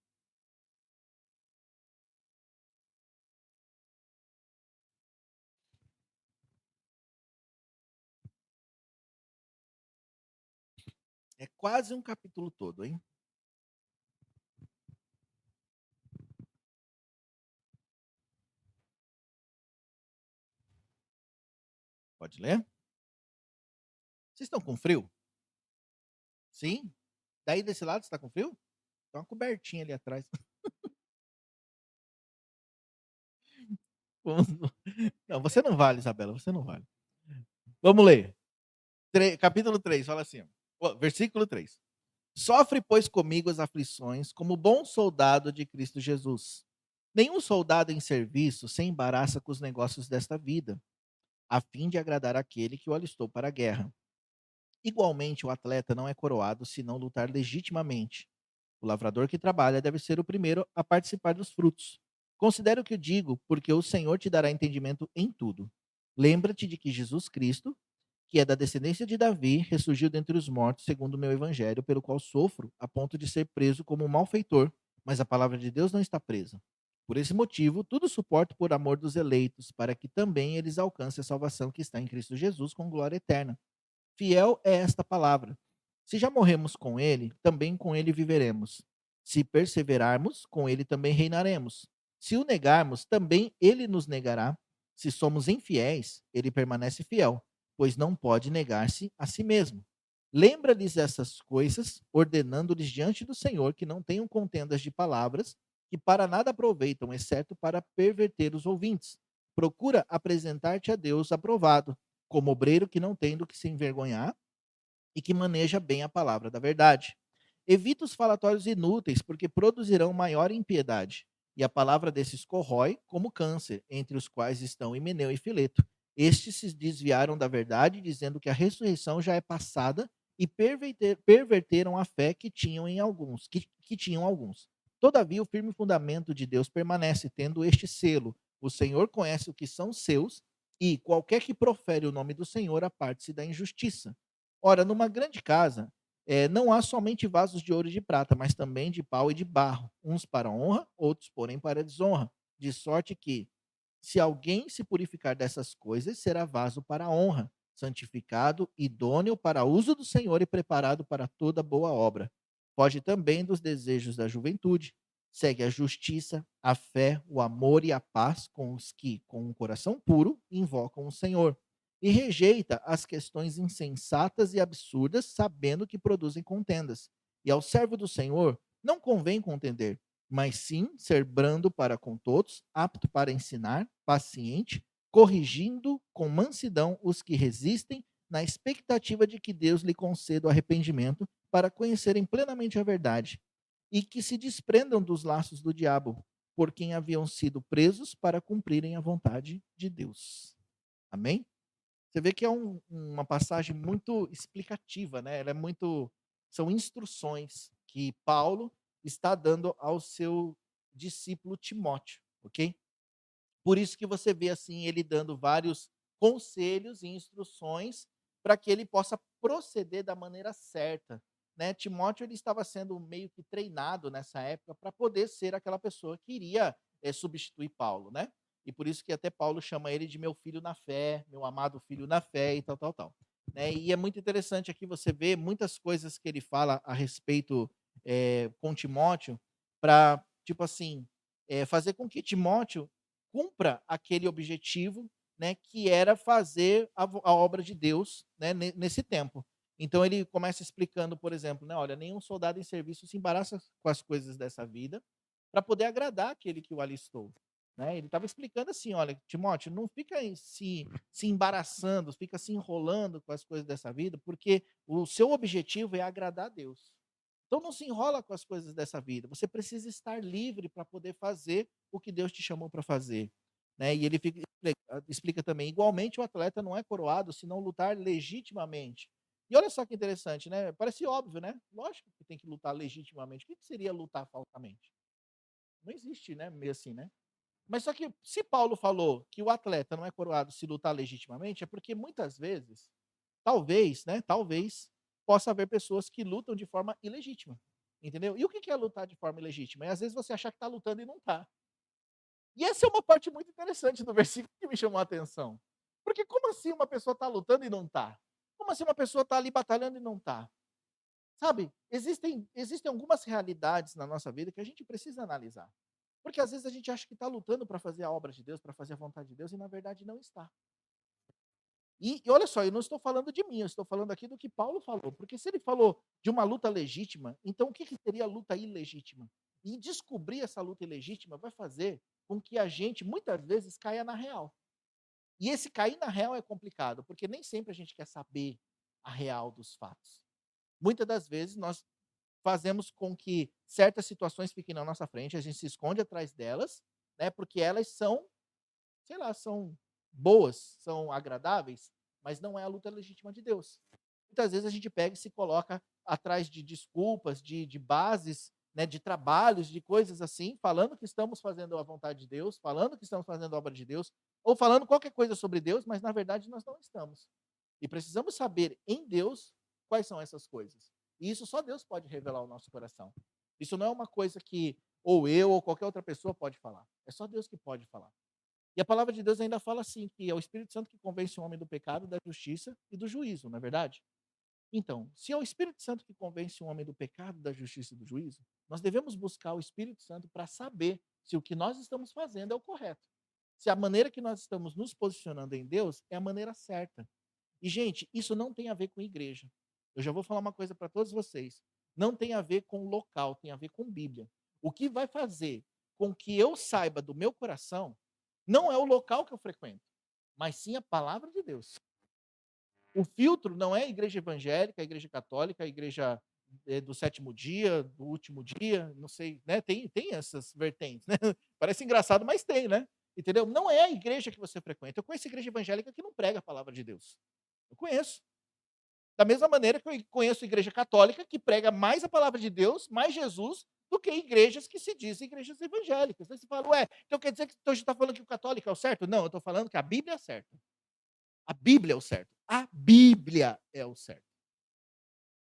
Speaker 5: É quase um capítulo todo, hein? Pode ler? Vocês estão com frio? Sim? Daí desse lado você está com frio? Tem uma cobertinha ali atrás. Não, você não vale, Isabela, você não vale. Vamos ler. Capítulo 3, fala assim, versículo 3. Sofre, pois, comigo as aflições, como bom soldado de Cristo Jesus. Nenhum soldado em serviço se embaraça com os negócios desta vida, a fim de agradar aquele que o alistou para a guerra. Igualmente, o atleta não é coroado se não lutar legitimamente. O lavrador que trabalha deve ser o primeiro a participar dos frutos. Considera o que eu digo, porque o Senhor te dará entendimento em tudo. Lembra-te de que Jesus Cristo, que é da descendência de Davi, ressurgiu dentre os mortos, segundo o meu evangelho, pelo qual sofro, a ponto de ser preso como um malfeitor, mas a palavra de Deus não está presa. Por esse motivo, tudo suporto por amor dos eleitos, para que também eles alcancem a salvação que está em Cristo Jesus com glória eterna. Fiel é esta palavra. Se já morremos com ele, também com ele viveremos. Se perseverarmos, com ele também reinaremos. Se o negarmos, também ele nos negará. Se somos infiéis, ele permanece fiel, pois não pode negar-se a si mesmo. Lembra-lhes essas coisas, ordenando-lhes diante do Senhor que não tenham contendas de palavras, que para nada aproveitam, exceto para perverter os ouvintes. Procura apresentar-te a Deus aprovado, como obreiro que não tem do que se envergonhar e que maneja bem a palavra da verdade. Evita os falatórios inúteis, porque produzirão maior impiedade. E a palavra desses corrói como câncer, entre os quais estão Himeneu e Fileto. Estes se desviaram da verdade, dizendo que a ressurreição já é passada, e perverteram a fé que tinham em alguns, que tinham alguns. Todavia, o firme fundamento de Deus permanece, tendo este selo: o Senhor conhece o que são seus, e qualquer que profere o nome do Senhor aparte-se da injustiça. Ora, numa grande casa, não há somente vasos de ouro e de prata, mas também de pau e de barro, uns para honra, outros, porém, para desonra. De sorte que, se alguém se purificar dessas coisas, será vaso para a honra, santificado, idôneo para uso do Senhor e preparado para toda boa obra. Foge também dos desejos da juventude. Segue a justiça, a fé, o amor e a paz com os que, com um coração puro, invocam o Senhor. E rejeita as questões insensatas e absurdas, sabendo que produzem contendas. E ao servo do Senhor não convém contender, mas sim ser brando para com todos, apto para ensinar, paciente, corrigindo com mansidão os que resistem, na expectativa de que Deus lhe conceda o arrependimento para conhecerem plenamente a verdade, e que se desprendam dos laços do diabo, por quem haviam sido presos para cumprirem a vontade de Deus. Amém? Você vê que é uma passagem muito explicativa, né? Ela é muito, são instruções que Paulo está dando ao seu discípulo Timóteo, ok? Por isso que você vê assim ele dando vários conselhos e instruções para que ele possa proceder da maneira certa, né? Timóteo ele estava sendo meio que treinado nessa época para poder ser aquela pessoa que iria substituir Paulo, né? E por isso que até Paulo chama ele de meu filho na fé, meu amado filho na fé e tal, tal, tal. Né? E é muito interessante aqui você ver muitas coisas que ele fala a respeito com Timóteo para, tipo assim, fazer com que Timóteo cumpra aquele objetivo, né, que era fazer a obra de Deus, né, nesse tempo. Então ele começa explicando, por exemplo, né, olha, nenhum soldado em serviço se embaraça com as coisas dessa vida para poder agradar aquele que o alistou. Né? Ele estava explicando assim, olha, Timóteo, não fica se embaraçando, fica se enrolando com as coisas dessa vida, porque o seu objetivo é agradar a Deus. Então não se enrola com as coisas dessa vida. Você precisa estar livre para poder fazer o que Deus te chamou para fazer. Né? E ele explica também, igualmente o atleta não é coroado se não lutar legitimamente. E olha só que interessante, né? Parece óbvio, né? Lógico que tem que lutar legitimamente. O que seria lutar falsamente? Não existe, né? Meio assim, né? Mas só que se Paulo falou que o atleta não é coroado se lutar legitimamente, é porque muitas vezes, talvez, né? Talvez possa haver pessoas que lutam de forma ilegítima. Entendeu? E o que é lutar de forma ilegítima? É às vezes você achar que está lutando e não está. E essa é uma parte muito interessante do versículo que me chamou a atenção. Porque como assim uma pessoa está lutando e não está? Como assim uma pessoa está ali batalhando e não está? Sabe, existem algumas realidades na nossa vida que a gente precisa analisar. Porque às vezes a gente acha que está lutando para fazer a obra de Deus, para fazer a vontade de Deus, e na verdade não está. E olha só, eu não estou falando de mim, eu estou falando aqui do que Paulo falou. Porque se ele falou de uma luta legítima, então o que seria luta ilegítima? E descobrir essa luta ilegítima vai fazer com que a gente, muitas vezes, caia na real. E esse cair na real é complicado, porque nem sempre a gente quer saber a real dos fatos. Muitas das vezes nós fazemos com que certas situações fiquem na nossa frente, a gente se esconde atrás delas, né, porque elas são, sei lá, são boas, são agradáveis, mas não é a luta legítima de Deus. Muitas vezes a gente pega e se coloca atrás de desculpas, de bases, né, de trabalhos, de coisas assim, falando que estamos fazendo a vontade de Deus, falando que estamos fazendo a obra de Deus, ou falando qualquer coisa sobre Deus, mas na verdade nós não estamos. E precisamos saber em Deus quais são essas coisas. E isso só Deus pode revelar ao nosso coração. Isso não é uma coisa que ou eu ou qualquer outra pessoa pode falar. É só Deus que pode falar. E a palavra de Deus ainda fala assim, que é o Espírito Santo que convence o homem do pecado, da justiça e do juízo, não é verdade? Então, se é o Espírito Santo que convence o homem do pecado, da justiça e do juízo, nós devemos buscar o Espírito Santo para saber se o que nós estamos fazendo é o correto. Se a maneira que nós estamos nos posicionando em Deus é a maneira certa. E, gente, isso não tem a ver com igreja. Eu já vou falar uma coisa para todos vocês. Não tem a ver com local, tem a ver com Bíblia. O que vai fazer com que eu saiba do meu coração não é o local que eu frequento, mas sim a palavra de Deus. O filtro não é a igreja evangélica, a igreja católica, a igreja do sétimo dia, do último dia, não sei, né? Tem essas vertentes, né? Parece engraçado, mas tem, né? Entendeu? Não é a igreja que você frequenta. Eu conheço igreja evangélica que não prega a palavra de Deus. Eu conheço. Da mesma maneira que eu conheço igreja católica que prega mais a palavra de Deus, mais Jesus, do que igrejas que se dizem igrejas evangélicas. Aí você fala, ué, então quer dizer que você está falando que o católico é o certo? Não, eu estou falando que a Bíblia é certa. A Bíblia é o certo. A Bíblia é o certo.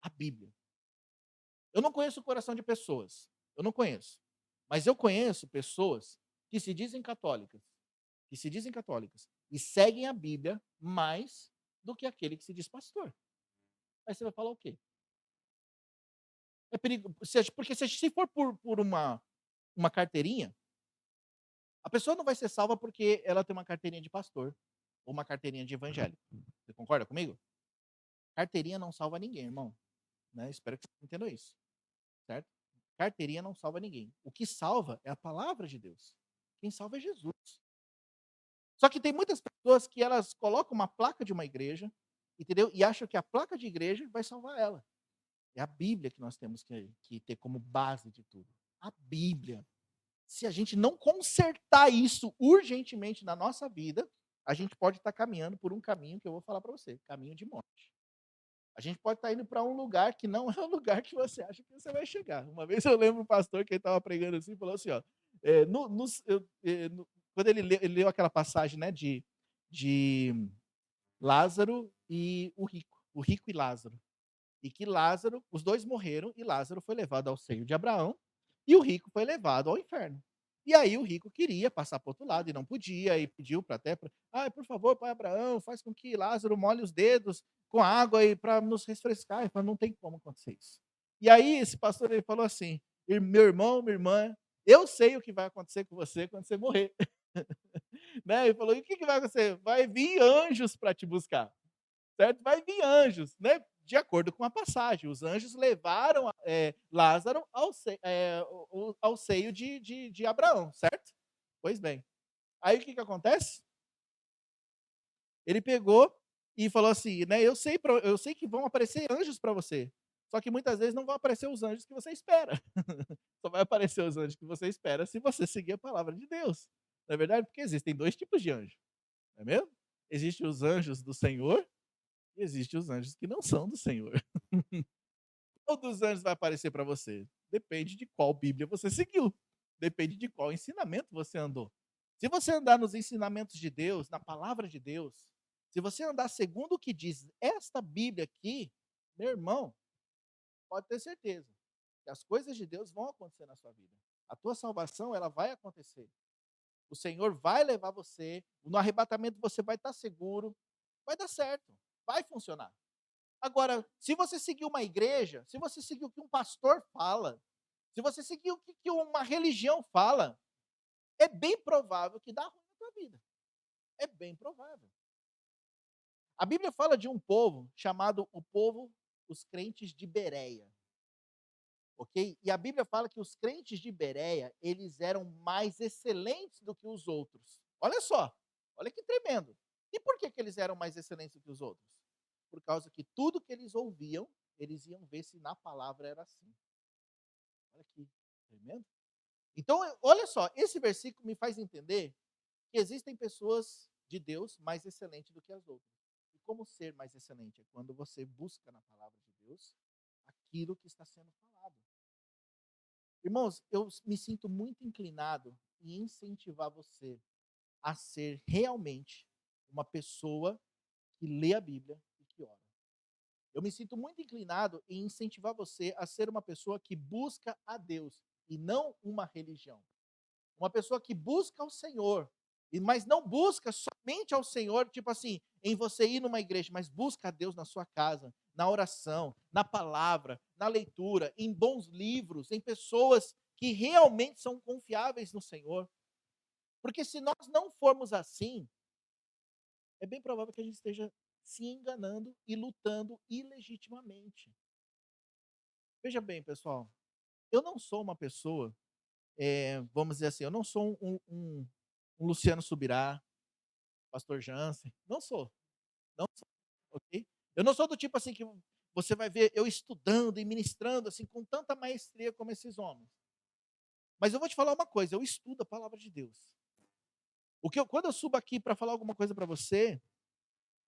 Speaker 5: A Bíblia. Eu não conheço o coração de pessoas. Eu não conheço. Mas eu conheço pessoas que se dizem católicas. Que se dizem católicas. E seguem a Bíblia mais do que aquele que se diz pastor. Aí você vai falar o quê? É perigo, porque se for por uma carteirinha, a pessoa não vai ser salva porque ela tem uma carteirinha de pastor ou uma carteirinha de evangélico. Você concorda comigo? Carteirinha não salva ninguém, irmão. Né? Espero que você entenda isso. Certo? Carteirinha não salva ninguém. O que salva é a palavra de Deus. Quem salva é Jesus. Só que tem muitas pessoas que elas colocam uma placa de uma igreja, entendeu? E acham que a placa de igreja vai salvar ela. É a Bíblia que nós temos que ter como base de tudo. A Bíblia. Se a gente não consertar isso urgentemente na nossa vida, a gente pode estar caminhando por um caminho que eu vou falar para você, caminho de morte. A gente pode estar indo para um lugar que não é o lugar que você acha que você vai chegar. Uma vez eu lembro um pastor que ele estava pregando assim, falou assim, ó, quando ele leu aquela passagem, né, de Lázaro e o rico e Lázaro. E que Lázaro, os dois morreram e Lázaro foi levado ao seio de Abraão e o rico foi levado ao inferno. E aí o rico queria passar para o outro lado e não podia, e pediu para por favor, pai Abraão, faz com que Lázaro molhe os dedos com água e para nos refrescar. Ele falou, não tem como acontecer isso. E aí esse pastor ele falou assim, meu irmão, minha irmã, eu sei o que vai acontecer com você quando você morrer. Né? Ele falou: e o que vai acontecer? Vai vir anjos para te buscar, certo? Vai vir anjos, né? De acordo com a passagem. Os anjos levaram Lázaro ao seio de Abraão, certo? Pois bem. Aí o que acontece? Ele pegou e falou assim, né? Eu sei que vão aparecer anjos para você. Só que muitas vezes não vão aparecer os anjos que você espera. Só vai aparecer os anjos que você espera se você seguir a palavra de Deus. Não é verdade? Porque existem dois tipos de anjos. Não é mesmo? Existem os anjos do Senhor e existem os anjos que não são do Senhor. Qual dos anjos vai aparecer para você? Depende de qual Bíblia você seguiu. Depende de qual ensinamento você andou. Se você andar nos ensinamentos de Deus, na palavra de Deus, se você andar segundo o que diz esta Bíblia aqui, meu irmão, pode ter certeza que as coisas de Deus vão acontecer na sua vida. A tua salvação, ela vai acontecer. O Senhor vai levar você, no arrebatamento você vai estar seguro, vai dar certo, vai funcionar. Agora, se você seguir uma igreja, se você seguir o que um pastor fala, se você seguir o que uma religião fala, é bem provável que dá ruim na tua vida. É bem provável. A Bíblia fala de um povo chamado o povo, os crentes de Bereia. Ok? E a Bíblia fala que os crentes de Bereia, eles eram mais excelentes do que os outros. Olha só, olha que tremendo. E por que eles eram mais excelentes do que os outros? Por causa que tudo que eles ouviam, eles iam ver se na palavra era assim. Olha que tremendo. Então, olha só, esse versículo me faz entender que existem pessoas de Deus mais excelentes do que as outras. E como ser mais excelente? É quando você busca na palavra de Deus aquilo que está sendo falado. Irmãos, eu me sinto muito inclinado em incentivar você a ser realmente uma pessoa que lê a Bíblia e que ora. Eu me sinto muito inclinado em incentivar você a ser uma pessoa que busca a Deus e não uma religião. Uma pessoa que busca o Senhor, mas não busca somente ao Senhor, tipo assim, em você ir numa igreja, mas busca a Deus na sua casa, na oração, na palavra, na leitura, em bons livros, em pessoas que realmente são confiáveis no Senhor. Porque se nós não formos assim, é bem provável que a gente esteja se enganando e lutando ilegitimamente. Veja bem, pessoal, eu não sou uma pessoa, vamos dizer assim, eu não sou um Luciano Subirá, pastor Jansen, não sou, não sou, ok? Eu não sou do tipo assim que você vai ver eu estudando e ministrando assim com tanta maestria como esses homens. Mas eu vou te falar uma coisa, eu estudo a palavra de Deus. Quando eu subo aqui para falar alguma coisa para você,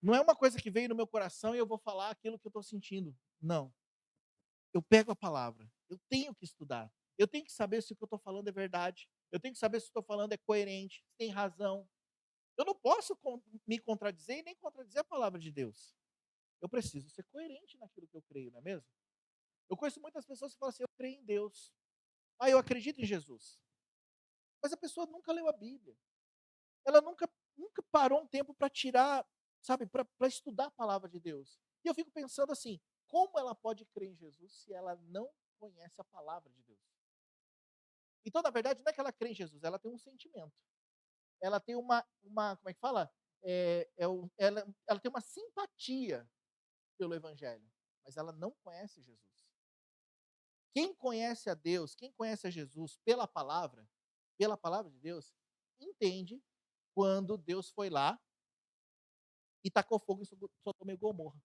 Speaker 5: não é uma coisa que veio no meu coração e eu vou falar aquilo que eu estou sentindo. Não. Eu pego a palavra. Eu tenho que estudar. Eu tenho que saber se o que eu estou falando é verdade. Eu tenho que saber se o que estou falando é coerente, se tem razão. Eu não posso me contradizer e nem contradizer a palavra de Deus. Eu preciso ser coerente naquilo que eu creio, não é mesmo? Eu conheço muitas pessoas que falam assim: eu creio em Deus. Ah, eu acredito em Jesus. Mas a pessoa nunca leu a Bíblia. Ela nunca parou um tempo para tirar, sabe, para estudar a palavra de Deus. E eu fico pensando assim: como ela pode crer em Jesus se ela não conhece a palavra de Deus? Então, na verdade, não é que ela crê em Jesus, ela tem um sentimento. Ela tem como é que fala? Ela tem uma simpatia pelo Evangelho, mas ela não conhece Jesus. Quem conhece a Deus, quem conhece a Jesus pela palavra de Deus, entende quando Deus foi lá e tacou fogo em Sodoma e Gomorra.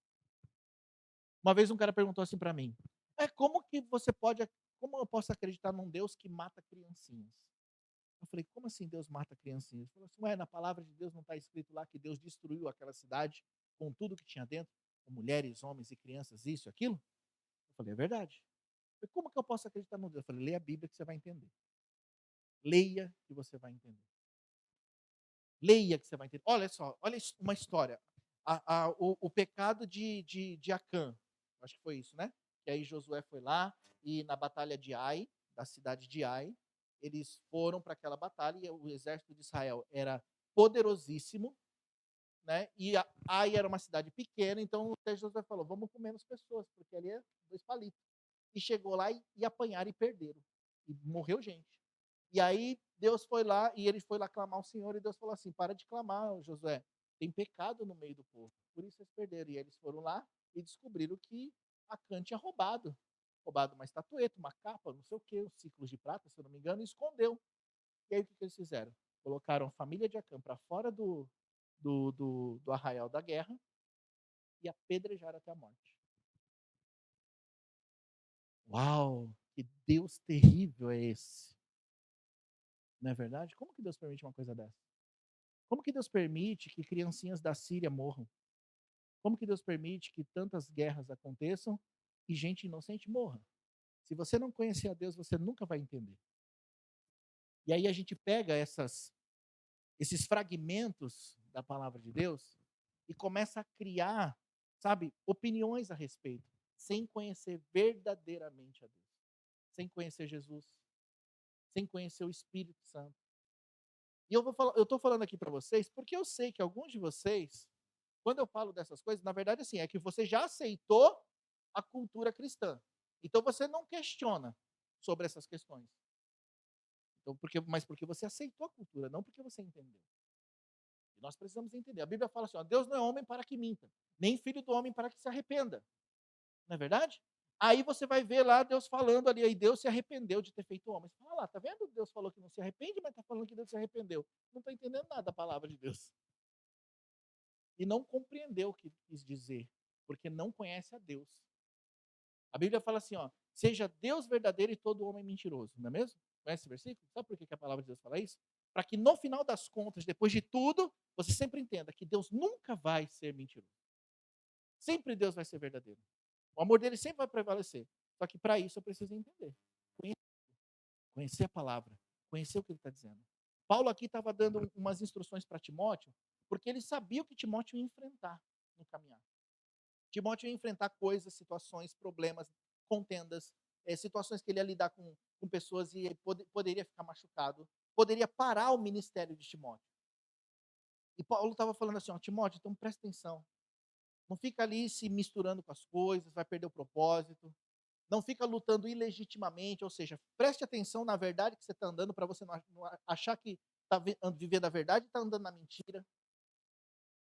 Speaker 5: Uma vez um cara perguntou assim para mim: como eu posso acreditar num Deus que mata criancinhas? Eu falei: como assim Deus mata criancinhas? Ele falou assim: ué, na palavra de Deus não está escrito lá que Deus destruiu aquela cidade com tudo que tinha dentro, com mulheres, homens e crianças, isso, aquilo? Eu falei: é verdade. Eu falei: como que eu posso acreditar num Deus? Eu falei: leia a Bíblia que você vai entender. Leia que você vai entender. Leia que você vai entender. Olha só, olha uma história. O pecado de Acã, acho que foi isso, né? Que aí Josué foi lá e na batalha de Ai, da cidade de Ai, eles foram para aquela batalha e o exército de Israel era poderosíssimo, né? E Ai era uma cidade pequena, então o Josué falou: vamos com menos pessoas, porque ali é 2 palitos. E chegou lá e apanharam e perderam. E morreu gente. E aí Deus foi lá e ele foi lá clamar ao Senhor e Deus falou assim: para de clamar, Josué, tem pecado no meio do povo. Por isso eles perderam. E eles foram lá e descobriram que Acã tinha roubado uma estatueta, uma capa, não sei o quê, os ciclos de prata, se eu não me engano, e escondeu. E aí o que eles fizeram? Colocaram a família de Acã para fora do arraial da guerra e apedrejaram até a morte. Uau, que Deus terrível é esse? Não é verdade? Como que Deus permite uma coisa dessa? Como que Deus permite que criancinhas da Síria morram? Como que Deus permite que tantas guerras aconteçam e gente inocente morra? Se você não conhecer a Deus, você nunca vai entender. E aí a gente pega esses fragmentos da palavra de Deus e começa a criar, sabe, opiniões a respeito, sem conhecer verdadeiramente a Deus, sem conhecer Jesus, sem conhecer o Espírito Santo. E eu estou falando aqui para vocês porque eu sei que alguns de vocês, quando eu falo dessas coisas, na verdade assim, é que você já aceitou a cultura cristã. Então você não questiona sobre essas questões. Então, mas porque você aceitou a cultura, não porque você entendeu. E nós precisamos entender. A Bíblia fala assim: ó, Deus não é homem para que minta, nem filho do homem para que se arrependa. Não é verdade? Aí você vai ver lá Deus falando ali, aí Deus se arrependeu de ter feito o homem. Você fala lá, tá vendo? Deus falou que não se arrepende, mas está falando que Deus se arrependeu. Não está entendendo nada da palavra de Deus. E não compreendeu o que quis dizer, porque não conhece a Deus. A Bíblia fala assim, ó, seja Deus verdadeiro e todo homem mentiroso, não é mesmo? Conhece esse versículo? Sabe por que a palavra de Deus fala isso? Para que no final das contas, depois de tudo, você sempre entenda que Deus nunca vai ser mentiroso. Sempre Deus vai ser verdadeiro. O amor dele sempre vai prevalecer. Só que para isso eu preciso entender. Conhecer a palavra. Conhecer o que ele está dizendo. Paulo aqui estava dando umas instruções para Timóteo, porque ele sabia o que Timóteo ia enfrentar no caminhar. Timóteo ia enfrentar coisas, situações, problemas, contendas, situações que ele ia lidar com pessoas e poderia ficar machucado, poderia parar o ministério de Timóteo. E Paulo estava falando assim, ó, Timóteo, então presta atenção. Não fica ali se misturando com as coisas, vai perder o propósito. Não fica lutando ilegitimamente, ou seja, preste atenção na verdade que você está andando para você não achar que está vivendo a verdade e está andando na mentira.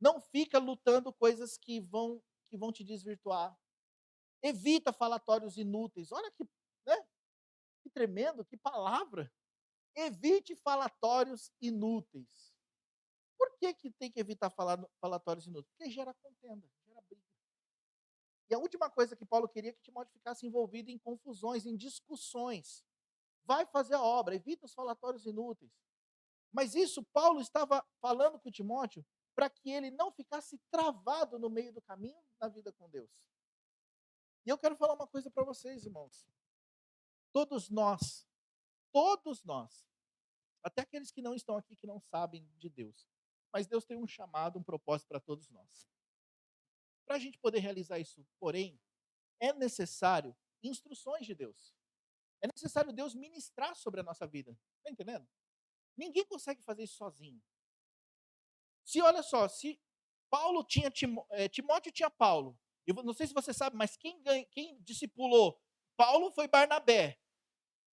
Speaker 5: Não fica lutando coisas que vão te desvirtuar. Evita falatórios inúteis. Olha que, né, que tremendo, que palavra. Evite falatórios inúteis. Por que tem que evitar falatórios inúteis? Porque gera contenda, gera briga. E a última coisa que Paulo queria é que Timóteo ficasse envolvido em confusões, em discussões. Vai fazer a obra, evita os falatórios inúteis. Mas isso Paulo estava falando com Timóteo para que ele não ficasse travado no meio do caminho na vida com Deus. E eu quero falar uma coisa para vocês, irmãos. Todos nós, até aqueles que não estão aqui, que não sabem de Deus, mas Deus tem um chamado, um propósito para todos nós. Para a gente poder realizar isso, porém, é necessário instruções de Deus. É necessário Deus ministrar sobre a nossa vida. Está entendendo? Ninguém consegue fazer isso sozinho. Olha só, se Paulo tinha Timóteo tinha Paulo. Eu não sei se você sabe, mas quem discipulou Paulo foi Barnabé.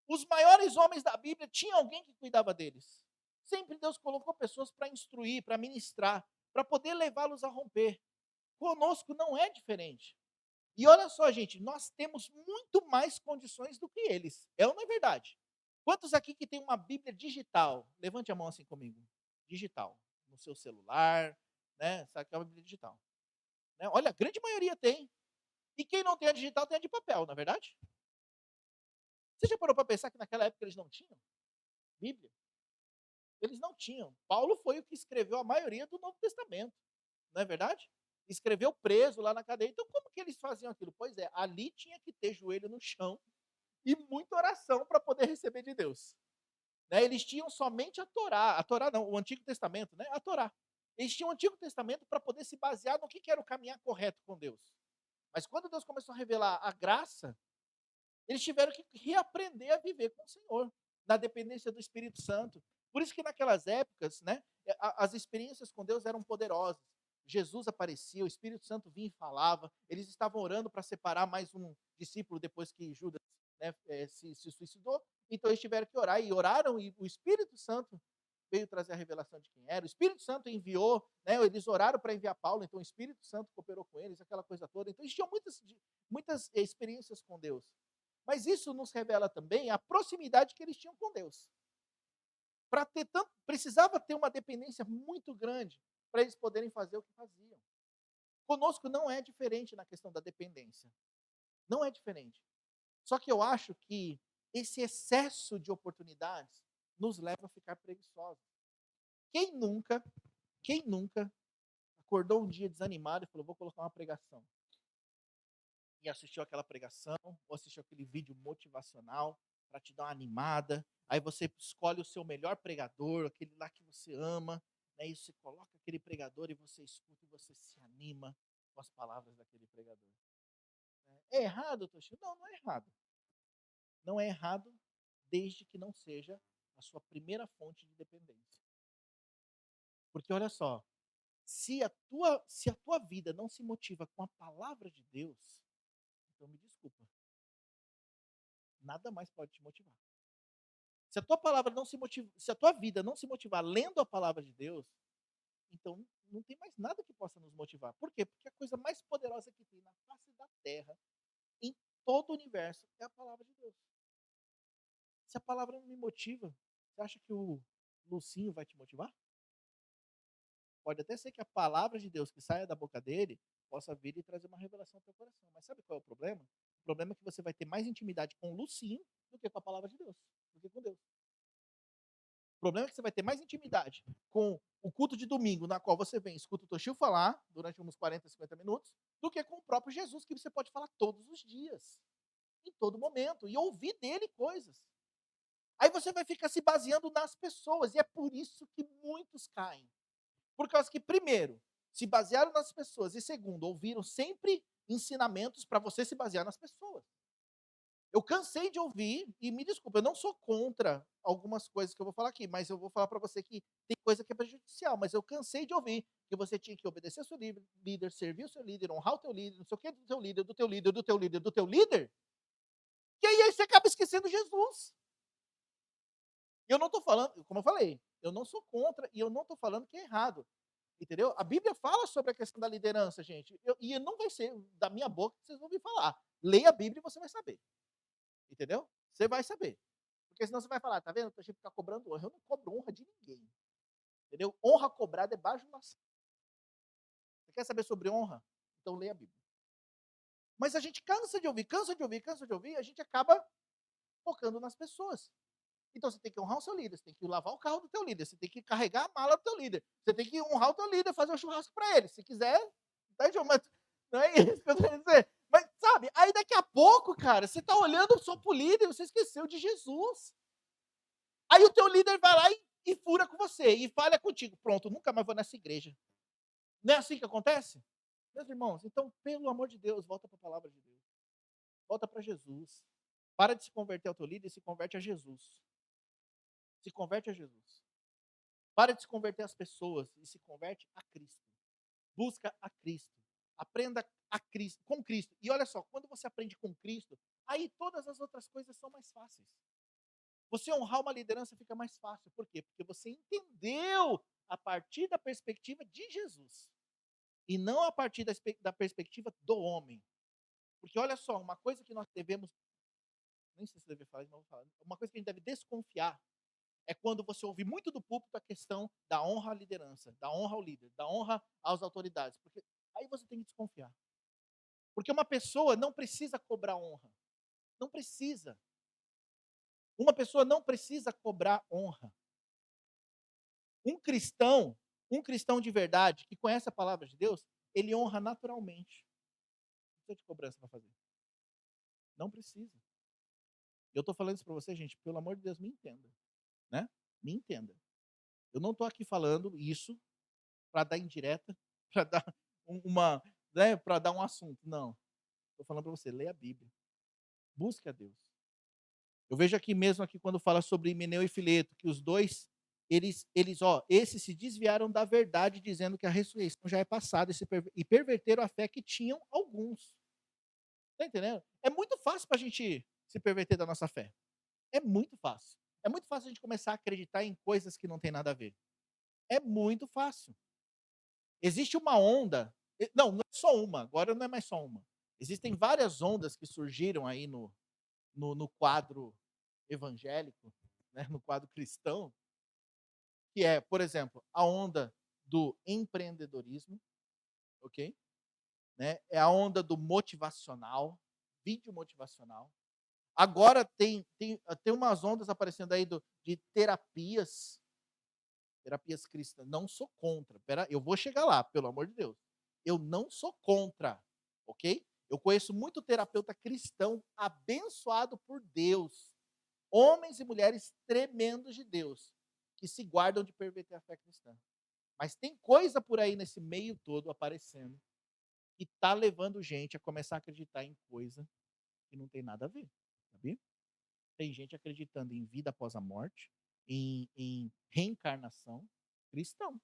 Speaker 5: Os maiores homens da Bíblia tinham alguém que cuidava deles. Sempre Deus colocou pessoas para instruir, para ministrar, para poder levá-los a romper. Conosco não é diferente. E olha só, gente, nós temos muito mais condições do que eles. É ou não é verdade? Quantos aqui que tem uma Bíblia digital? Levante a mão assim comigo. Digital. No seu celular, né? Sabe que é uma Bíblia digital. Né? Olha, a grande maioria tem. E quem não tem a digital tem a de papel, não é verdade? Você já parou para pensar que naquela época eles não tinham Bíblia? Eles não tinham. Paulo foi o que escreveu a maioria do Novo Testamento. Não é verdade? Escreveu preso lá na cadeia. Então, como que eles faziam aquilo? Pois é, ali tinha que ter joelho no chão e muita oração para poder receber de Deus. Né? Eles tinham somente a Torá não, o Antigo Testamento, né? A Torá. Eles tinham o Antigo Testamento para poder se basear no que era o caminhar correto com Deus. Mas quando Deus começou a revelar a graça, eles tiveram que reaprender a viver com o Senhor, na dependência do Espírito Santo. Por isso que naquelas épocas, né, as experiências com Deus eram poderosas. Jesus aparecia, o Espírito Santo vinha e falava, eles estavam orando para separar mais um discípulo depois que Judas, né, se suicidou, Então eles tiveram que orar, e oraram, e o Espírito Santo veio trazer a revelação de quem era. O Espírito Santo enviou, né, eles oraram para enviar Paulo, então o Espírito Santo cooperou com eles, aquela coisa toda. Então eles tinham muitas experiências com Deus. Mas isso nos revela também a proximidade que eles tinham com Deus. Precisava ter uma dependência muito grande para eles poderem fazer o que faziam. Conosco não é diferente na questão da dependência. Não é diferente. Só que eu acho que esse excesso de oportunidades nos leva a ficar preguiçosos. Quem nunca acordou um dia desanimado e falou, vou colocar uma pregação? E assistiu aquela pregação, ou assistiu aquele vídeo motivacional para te dar uma animada. Aí você escolhe o seu melhor pregador, aquele lá que você ama, né? E você coloca aquele pregador e você escuta e você se anima com as palavras daquele pregador. É errado, Toshio? Não, não é errado. Não é errado desde que não seja a sua primeira fonte de dependência. Porque olha só, se a tua vida não se motiva com a palavra de Deus, então me desculpa, nada mais pode te motivar. Se a tua palavra não se motiva, se a tua vida não se motivar lendo a palavra de Deus, então não tem mais nada que possa nos motivar. Por quê? Porque a coisa mais poderosa que tem na face da terra, em todo o universo, é a palavra de Deus. Se a palavra não me motiva, você acha que o Lucinho vai te motivar? Pode até ser que a palavra de Deus que saia da boca dele possa vir e trazer uma revelação ao teu coração. Mas sabe qual é o problema? O problema é que você vai ter mais intimidade com o Lucinho do que com a palavra de Deus, do que com Deus. O problema é que você vai ter mais intimidade com o culto de domingo, na qual você vem e escuta o Toshio falar durante uns 40, 50 minutos, do que com o próprio Jesus, que você pode falar todos os dias, em todo momento, e ouvir dele coisas. Aí você vai ficar se baseando nas pessoas, e é por isso que muitos caem. Por causa que, primeiro, se basearam nas pessoas, e segundo, ouviram sempre ensinamentos para você se basear nas pessoas. Eu cansei de ouvir, e me desculpa, eu não sou contra algumas coisas que eu vou falar aqui, mas eu vou falar para você que tem coisa que é prejudicial, mas eu cansei de ouvir que você tinha que obedecer ao seu líder, servir o seu líder, honrar o teu líder, não sei o que do teu líder, do teu líder, do teu líder, do teu líder, e aí você acaba esquecendo Jesus. Eu não estou falando, como eu falei, eu não sou contra e eu não estou falando que é errado. Entendeu? A Bíblia fala sobre a questão da liderança, gente. E não vai ser da minha boca que vocês vão ouvir falar. Leia a Bíblia e você vai saber. Entendeu? Você vai saber. Porque senão você vai falar, tá vendo? Eu achei que ficar cobrando honra. Eu não cobro honra de ninguém. Entendeu? Honra cobrada é bajulação. Você quer saber sobre honra? Então leia a Bíblia. Mas a gente cansa de ouvir, a gente acaba focando nas pessoas. Então você tem que honrar o seu líder, você tem que lavar o carro do teu líder, você tem que carregar a mala do teu líder, você tem que honrar o teu líder, fazer um churrasco para ele. Se quiser, tá, João, mas não é isso que eu tô querendo dizer. Mas, sabe, aí daqui a pouco, cara, você tá olhando só pro líder e você esqueceu de Jesus. Aí o teu líder vai lá e fura com você, e falha contigo. Pronto, nunca mais vou nessa igreja. Não é assim que acontece? Meus irmãos, então, pelo amor de Deus, volta para a palavra de Deus. Volta para Jesus. Para de se converter ao teu líder e se converte a Jesus. Se converte a Jesus. Para de se converter às pessoas e se converte a Cristo. Busca a Cristo. Aprenda a Cristo, com Cristo. E olha só, quando você aprende com Cristo, aí todas as outras coisas são mais fáceis. Você honrar uma liderança fica mais fácil. Por quê? Porque você entendeu a partir da perspectiva de Jesus. E não a partir da perspectiva do homem. Porque olha só, uma coisa que nós devemos, nem sei se deve falar, mas vou falar. Uma coisa que a gente deve desconfiar é quando você ouve muito do púlpito a questão da honra à liderança, da honra ao líder, da honra às autoridades. Porque aí você tem que desconfiar. Porque uma pessoa não precisa cobrar honra. Não precisa. Uma pessoa não precisa cobrar honra. Um cristão de verdade, que conhece a palavra de Deus, ele honra naturalmente. Não precisa de cobrança para fazer. Não precisa. Eu estou falando isso para você, gente, pelo amor de Deus, me entenda. Né? Me entenda. Eu não estou aqui falando isso para dar indireta, para dar para dar um assunto. Não. Estou falando para você, leia a Bíblia. Busque a Deus. Eu vejo aqui mesmo quando fala sobre Himeneu e Fileto, que os dois, esses se desviaram da verdade, dizendo que a ressurreição já é passada e perverteram a fé que tinham alguns. Está entendendo? É muito fácil para a gente se perverter da nossa fé. É muito fácil. É muito fácil a gente começar a acreditar em coisas que não tem nada a ver. É muito fácil. Existe uma onda, não é só uma, agora não é mais só uma. Existem várias ondas que surgiram aí no quadro evangélico, né, no quadro cristão, que é, por exemplo, a onda do empreendedorismo, ok? Né? É a onda do motivacional, vídeo motivacional. Agora tem umas ondas aparecendo aí de terapias cristãs. Não sou contra. Eu vou chegar lá, pelo amor de Deus. Eu não sou contra, ok? Eu conheço muito terapeuta cristão abençoado por Deus. Homens e mulheres tremendos de Deus, que se guardam de perverter a fé cristã. Mas tem coisa por aí nesse meio todo aparecendo que está levando gente a começar a acreditar em coisa que não tem nada a ver, sabia? Tem gente acreditando em vida após a morte, em reencarnação cristão.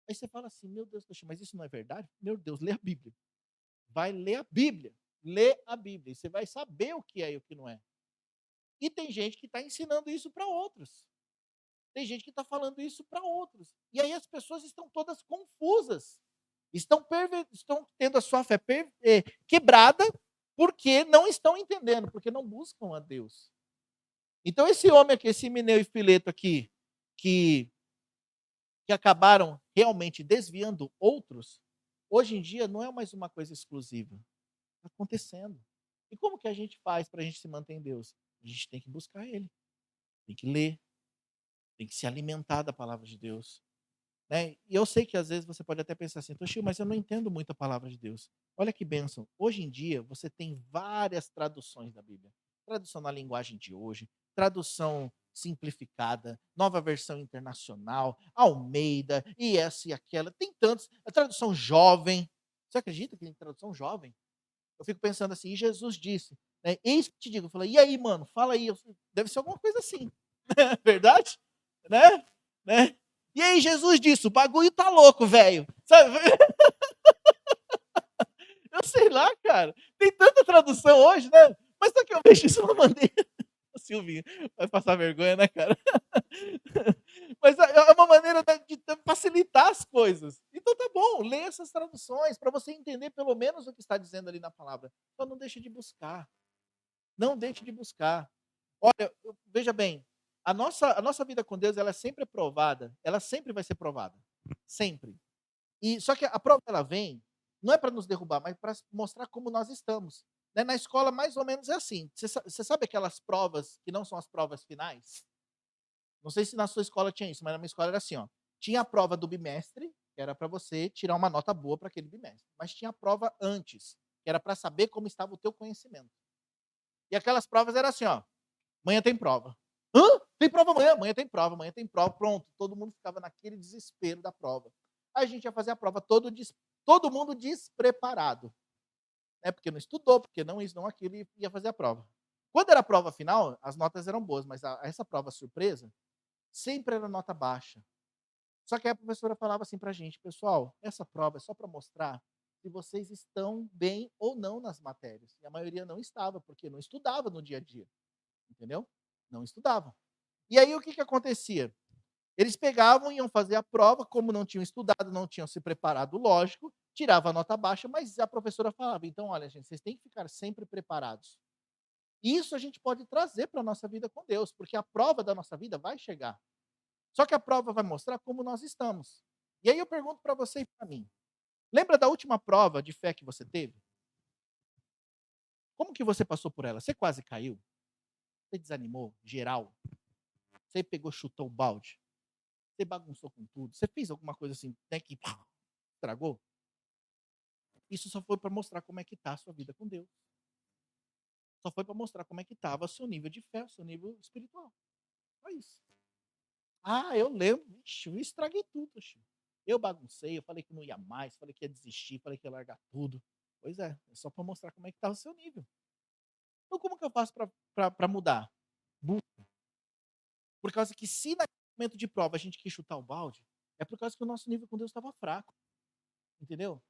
Speaker 5: Aí você fala assim, meu Deus, mas isso não é verdade? Meu Deus, lê a Bíblia. Vai ler a Bíblia. Lê a Bíblia. E você vai saber o que é e o que não é. E tem gente que está ensinando isso para outros. Tem gente que está falando isso para outros. E aí as pessoas estão todas confusas. Estão tendo a sua fé quebrada porque não estão entendendo, porque não buscam a Deus. Então esse homem aqui, esse Himeneu e Fileto aqui, que acabaram realmente desviando outros, hoje em dia não é mais uma coisa exclusiva. Está acontecendo. E como que a gente faz para a gente se manter em Deus? A gente tem que buscar Ele. Tem que ler. Tem que se alimentar da palavra de Deus. Né? E eu sei que às vezes você pode até pensar assim, Toshio, mas eu não entendo muito a palavra de Deus. Olha que bênção. Hoje em dia você tem várias traduções da Bíblia. Tradução na linguagem de hoje, tradução simplificada, nova versão internacional, Almeida, e essa e aquela. Tem tantos. A tradução jovem. Você acredita que tem tradução jovem? Eu fico pensando assim, e Jesus disse, né, eis que te digo, eu falei, e aí, mano, fala aí, deve ser alguma coisa assim, verdade? Né? Né? E aí Jesus disse, o bagulho tá louco, velho, sabe? Eu sei lá, cara, tem tanta tradução hoje, né? Mas só que eu vejo isso de uma maneira, o Silvinho vai passar vergonha, né, cara? Mas é uma maneira de facilitar as coisas. Então tá bom, lê essas traduções para você entender pelo menos o que está dizendo ali na palavra. Então não deixe de buscar. Não deixe de buscar. Olha, veja bem, a nossa vida com Deus, ela é sempre provada, ela sempre vai ser provada. Sempre. E só que a prova ela vem, não é para nos derrubar, mas para mostrar como nós estamos. Né? Na escola, mais ou menos é assim. Você sabe aquelas provas que não são as provas finais? Não sei se na sua escola tinha isso, mas na minha escola era assim, ó. Tinha a prova do bimestre, que era para você tirar uma nota boa para aquele bimestre. Mas tinha a prova antes, que era para saber como estava o teu conhecimento. E aquelas provas eram assim, ó. Amanhã tem prova. Hã? Tem prova amanhã? Amanhã tem prova, amanhã tem prova. Pronto, todo mundo ficava naquele desespero da prova. Aí a gente ia fazer a prova todo mundo despreparado. Né? Porque não estudou, porque não isso, não aquilo, e ia fazer a prova. Quando era a prova final, as notas eram boas, mas essa prova surpresa sempre era nota baixa. Só que aí a professora falava assim pra gente, pessoal, essa prova é só para mostrar se vocês estão bem ou não nas matérias. E a maioria não estava, porque não estudava no dia a dia. Entendeu? Não estudavam. E aí o que acontecia? Eles pegavam, iam fazer a prova, como não tinham estudado, não tinham se preparado, lógico, tirava a nota baixa, mas a professora falava, então, olha, gente, vocês têm que ficar sempre preparados. Isso a gente pode trazer para a nossa vida com Deus, porque a prova da nossa vida vai chegar. Só que a prova vai mostrar como nós estamos. E aí eu pergunto para você e para mim, lembra da última prova de fé que você teve? Como que você passou por ela? Você quase caiu? Você desanimou, geral? Você pegou, chutou o balde? Você bagunçou com tudo? Você fez alguma coisa assim, né, que estragou? Isso só foi para mostrar como é que está a sua vida com Deus. Só foi para mostrar como é que estava o seu nível de fé, o seu nível espiritual. Só isso. Ah, eu lembro. Ixi, eu estraguei tudo. Ixi. Eu baguncei, eu falei que não ia mais, falei que ia desistir, falei que ia largar tudo. Pois é só para mostrar como é que estava o seu nível. Então como que eu faço para mudar? Por causa que se naquele momento de prova a gente quis chutar o balde, é por causa que o nosso nível com Deus estava fraco. Entendeu?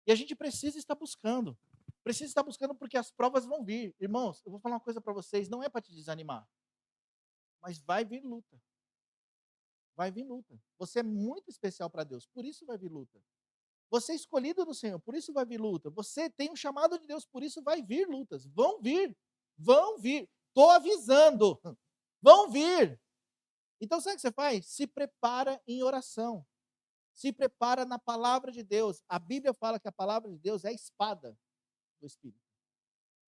Speaker 5: E a gente precisa estar buscando. Precisa estar buscando porque as provas vão vir. Irmãos, eu vou falar uma coisa para vocês, não é para te desanimar, mas vai vir luta. Vai vir luta. Você é muito especial para Deus, por isso vai vir luta. Você é escolhido do Senhor, por isso vai vir luta. Você tem um chamado de Deus, por isso vai vir lutas. Vão vir. Vão vir. Estou avisando. Vão vir. Então, sabe o que você faz? Se prepara em oração. Se prepara na palavra de Deus. A Bíblia fala que a palavra de Deus é a espada do Espírito.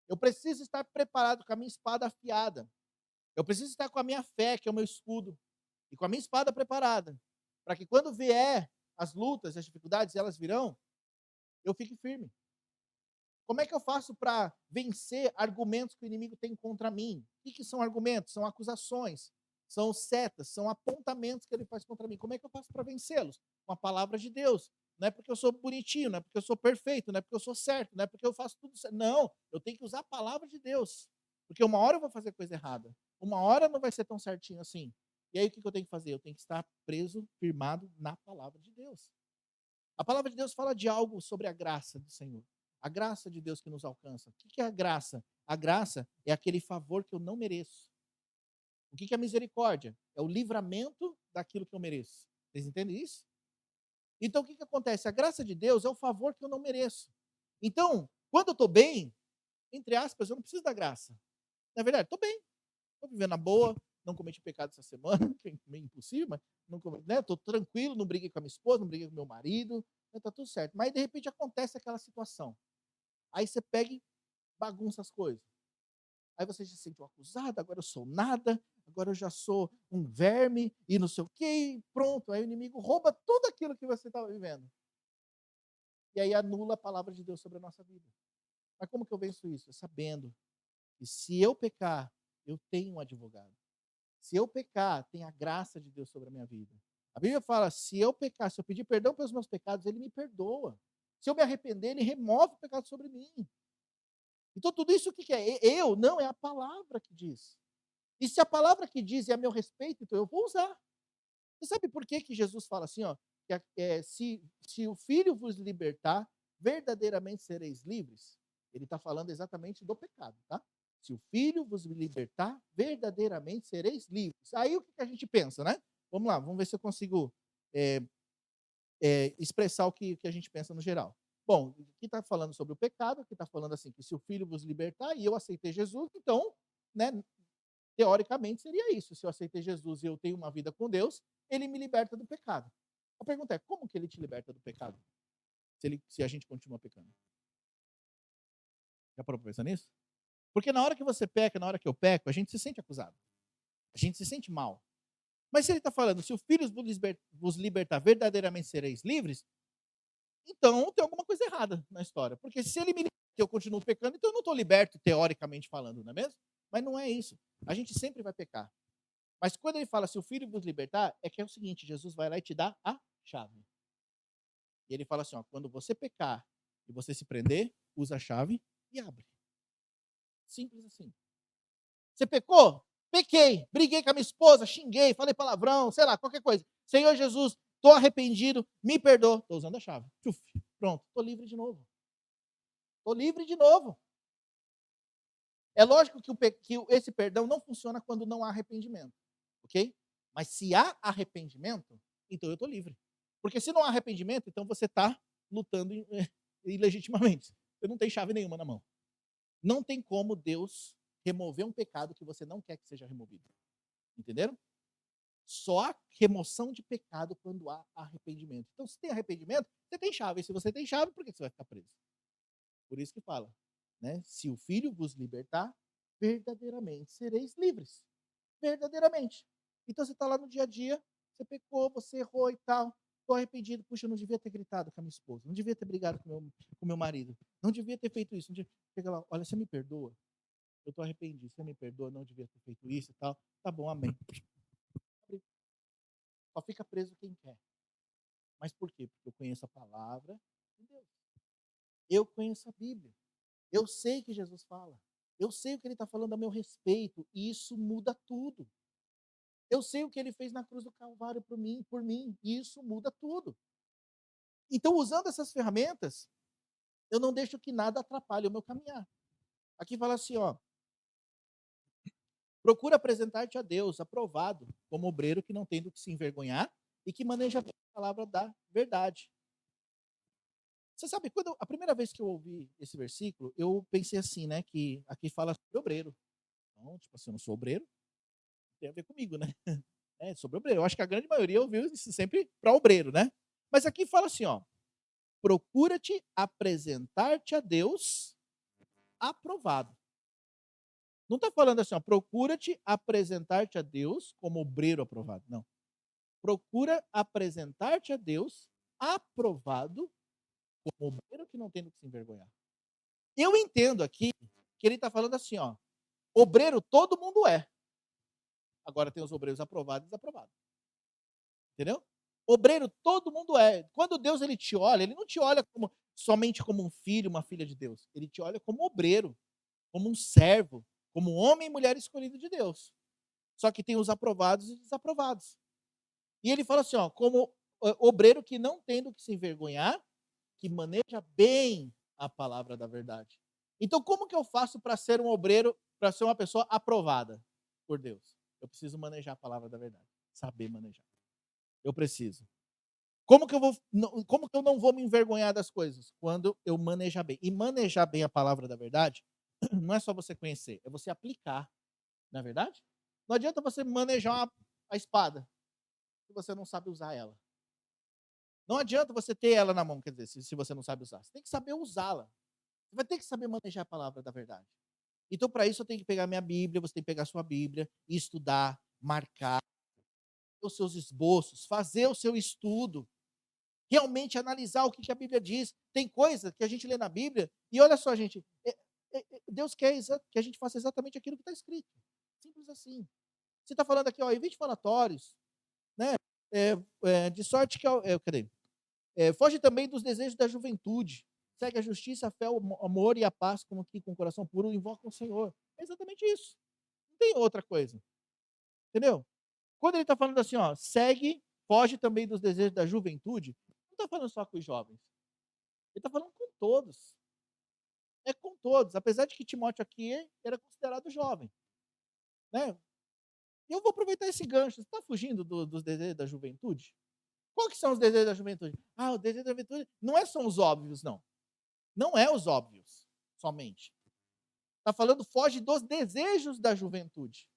Speaker 5: Eu preciso estar preparado com a minha espada afiada. Eu preciso estar com a minha fé, que é o meu escudo, e com a minha espada preparada, para que quando vier as lutas, as dificuldades, elas virão, eu fique firme. Como é que eu faço para vencer argumentos que o inimigo tem contra mim? O que são argumentos? São acusações, são setas, são apontamentos que ele faz contra mim. Como é que eu faço para vencê-los? Com a palavra de Deus. Não é porque eu sou bonitinho, não é porque eu sou perfeito, não é porque eu sou certo, não é porque eu faço tudo certo. Não, eu tenho que usar a palavra de Deus. Porque uma hora eu vou fazer coisa errada. Uma hora não vai ser tão certinho assim. E aí o que eu tenho que fazer? Eu tenho que estar preso, firmado na palavra de Deus. A palavra de Deus fala de algo sobre a graça do Senhor. A graça de Deus que nos alcança. O que é a graça? A graça é aquele favor que eu não mereço. O que é a misericórdia? É o livramento daquilo que eu mereço. Vocês entendem isso? Então, o que acontece? A graça de Deus é o favor que eu não mereço. Então, quando eu estou bem, entre aspas, eu não preciso da graça. Na verdade, estou bem. Estou vivendo na boa, não cometi pecado essa semana, que é meio impossível, mas estou tranquilo, não briguei com a minha esposa, não briguei com meu marido, está tudo certo. Mas, de repente, acontece aquela situação. Aí você pega e bagunça as coisas. Aí você se sente acusado, agora eu sou nada, agora eu já sou um verme e não sei o quê, e pronto. Aí o inimigo rouba tudo aquilo que você estava vivendo. E aí anula a palavra de Deus sobre a nossa vida. Mas como que eu venço isso? É sabendo que se eu pecar, eu tenho um advogado. Se eu pecar, tem a graça de Deus sobre a minha vida. A Bíblia fala, se eu pecar, se eu pedir perdão pelos meus pecados, Ele me perdoa. Se eu me arrepender, Ele remove o pecado sobre mim. Então, tudo isso o que é? Eu? Não, é a palavra que diz. E se a palavra que diz é a meu respeito, então eu vou usar. Você sabe por que Jesus fala assim, ó, que se o Filho vos libertar, verdadeiramente sereis livres? Ele está falando exatamente do pecado, tá? Se o Filho vos libertar, verdadeiramente sereis livres. Aí o que a gente pensa, né? Vamos lá, vamos ver se eu consigo expressar o que a gente pensa no geral. Bom, aqui está falando sobre o pecado, aqui está falando assim, que se o Filho vos libertar e eu aceitei Jesus, então, né, teoricamente seria isso. Se eu aceitei Jesus e eu tenho uma vida com Deus, Ele me liberta do pecado. A pergunta é, como que Ele te liberta do pecado? Se a gente continua pecando. Já parou para pensar nisso? Porque na hora que você peca, na hora que eu peco, a gente se sente acusado. A gente se sente mal. Mas se Ele está falando, se o Filho vos libertar, verdadeiramente sereis livres, então tem alguma coisa errada na história. Porque se Ele me liberta e eu continuo pecando, então eu não estou liberto, teoricamente falando, não é mesmo? Mas não é isso. A gente sempre vai pecar. Mas quando ele fala, se o Filho vos libertar, é que é o seguinte, Jesus vai lá e te dá a chave. E ele fala assim, ó, quando você pecar e você se prender, usa a chave e abre. Simples assim. Você pecou? Pequei. Briguei com a minha esposa, xinguei, falei palavrão, sei lá, qualquer coisa. Senhor Jesus, estou arrependido, me perdoa. Estou usando a chave. Pronto, estou livre de novo. Estou livre de novo. É lógico que esse perdão não funciona quando não há arrependimento. Ok? Mas se há arrependimento, então eu estou livre. Porque se não há arrependimento, então você está lutando ilegitimamente. Você não tem chave nenhuma na mão. Não tem como Deus remover um pecado que você não quer que seja removido. Entenderam? Só há remoção de pecado quando há arrependimento. Então, se tem arrependimento, você tem chave. E se você tem chave, por que você vai ficar preso? Por isso que fala, né? Se o Filho vos libertar, verdadeiramente sereis livres. Verdadeiramente. Então você está lá no dia a dia, você pecou, você errou e tal. Estou arrependido. Puxa, eu não devia ter gritado com a minha esposa. Não devia ter brigado com meu marido. Não devia ter feito isso. Chega lá, olha, você me perdoa? Eu estou arrependido. Você me perdoa? Não devia ter feito isso e tal. Tá bom, amém. Só fica preso quem quer. Mas por quê? Porque eu conheço a palavra de Deus. Eu conheço a Bíblia. Eu sei que Jesus fala. Eu sei o que ele está falando a meu respeito. E isso muda tudo. Eu sei o que ele fez na cruz do Calvário por mim, e isso muda tudo. Então, usando essas ferramentas, eu não deixo que nada atrapalhe o meu caminhar. Aqui fala assim, ó, procura apresentar-te a Deus aprovado, como obreiro que não tem do que se envergonhar e que maneja bem a palavra da verdade. Você sabe, quando a primeira vez que eu ouvi esse versículo, eu pensei assim, né, que aqui fala sobre obreiro. Então, tipo assim, eu não sou obreiro, tem a ver comigo, né? É, sobre obreiro. Eu acho que a grande maioria ouviu isso sempre para obreiro, né? Mas aqui fala assim, ó, procura-te apresentar-te a Deus aprovado. Não está falando assim, ó, procura-te apresentar-te a Deus como obreiro aprovado. Não. Procura apresentar-te a Deus aprovado como obreiro que não tem do que se envergonhar. Eu entendo aqui que ele está falando assim, ó, obreiro todo mundo é. Agora tem os obreiros aprovados e desaprovados. Entendeu? Obreiro todo mundo é. Quando Deus ele te olha, ele não te olha somente como um filho, uma filha de Deus. Ele te olha como obreiro, como um servo, como homem e mulher escolhido de Deus. Só que tem os aprovados e desaprovados. E ele fala assim, ó, como obreiro que não tem do que se envergonhar, que maneja bem a palavra da verdade. Então, como que eu faço para ser um obreiro, para ser uma pessoa aprovada por Deus? Eu preciso manejar a palavra da verdade, saber manejar. Eu preciso. Como que eu não vou me envergonhar das coisas? Quando eu manejar bem. E manejar bem a palavra da verdade, não é só você conhecer, é você aplicar. Não é verdade? Não adianta você manejar a espada se você não sabe usar ela. Não adianta você ter ela na mão, quer dizer, se você não sabe usar. Você tem que saber usá-la. Você vai ter que saber manejar a palavra da verdade. Então, para isso, eu tenho que pegar minha Bíblia, você tem que pegar a sua Bíblia e estudar, marcar os seus esboços, fazer o seu estudo, realmente analisar o que a Bíblia diz. Tem coisa que a gente lê na Bíblia e olha só, gente, Deus quer que a gente faça exatamente aquilo que está escrito. Simples assim. Você está falando aqui, ó, evite falatórios, né? De sorte que, cadê? Foge também dos desejos da juventude. Segue a justiça, a fé, o amor e a paz, como que com o coração puro invoca o Senhor. É exatamente isso. Não tem outra coisa. Entendeu? Quando ele está falando assim, ó, segue, foge também dos desejos da juventude, não está falando só com os jovens. Ele está falando com todos. É com todos. Apesar de que Timóteo aqui era considerado jovem. Né? E eu vou aproveitar esse gancho. Você está fugindo dos desejos da juventude? Qual que são os desejos da juventude? Ah, o desejo da juventude não são os óbvios, não. Não é os óbvios, somente. Está falando, foge dos desejos da juventude.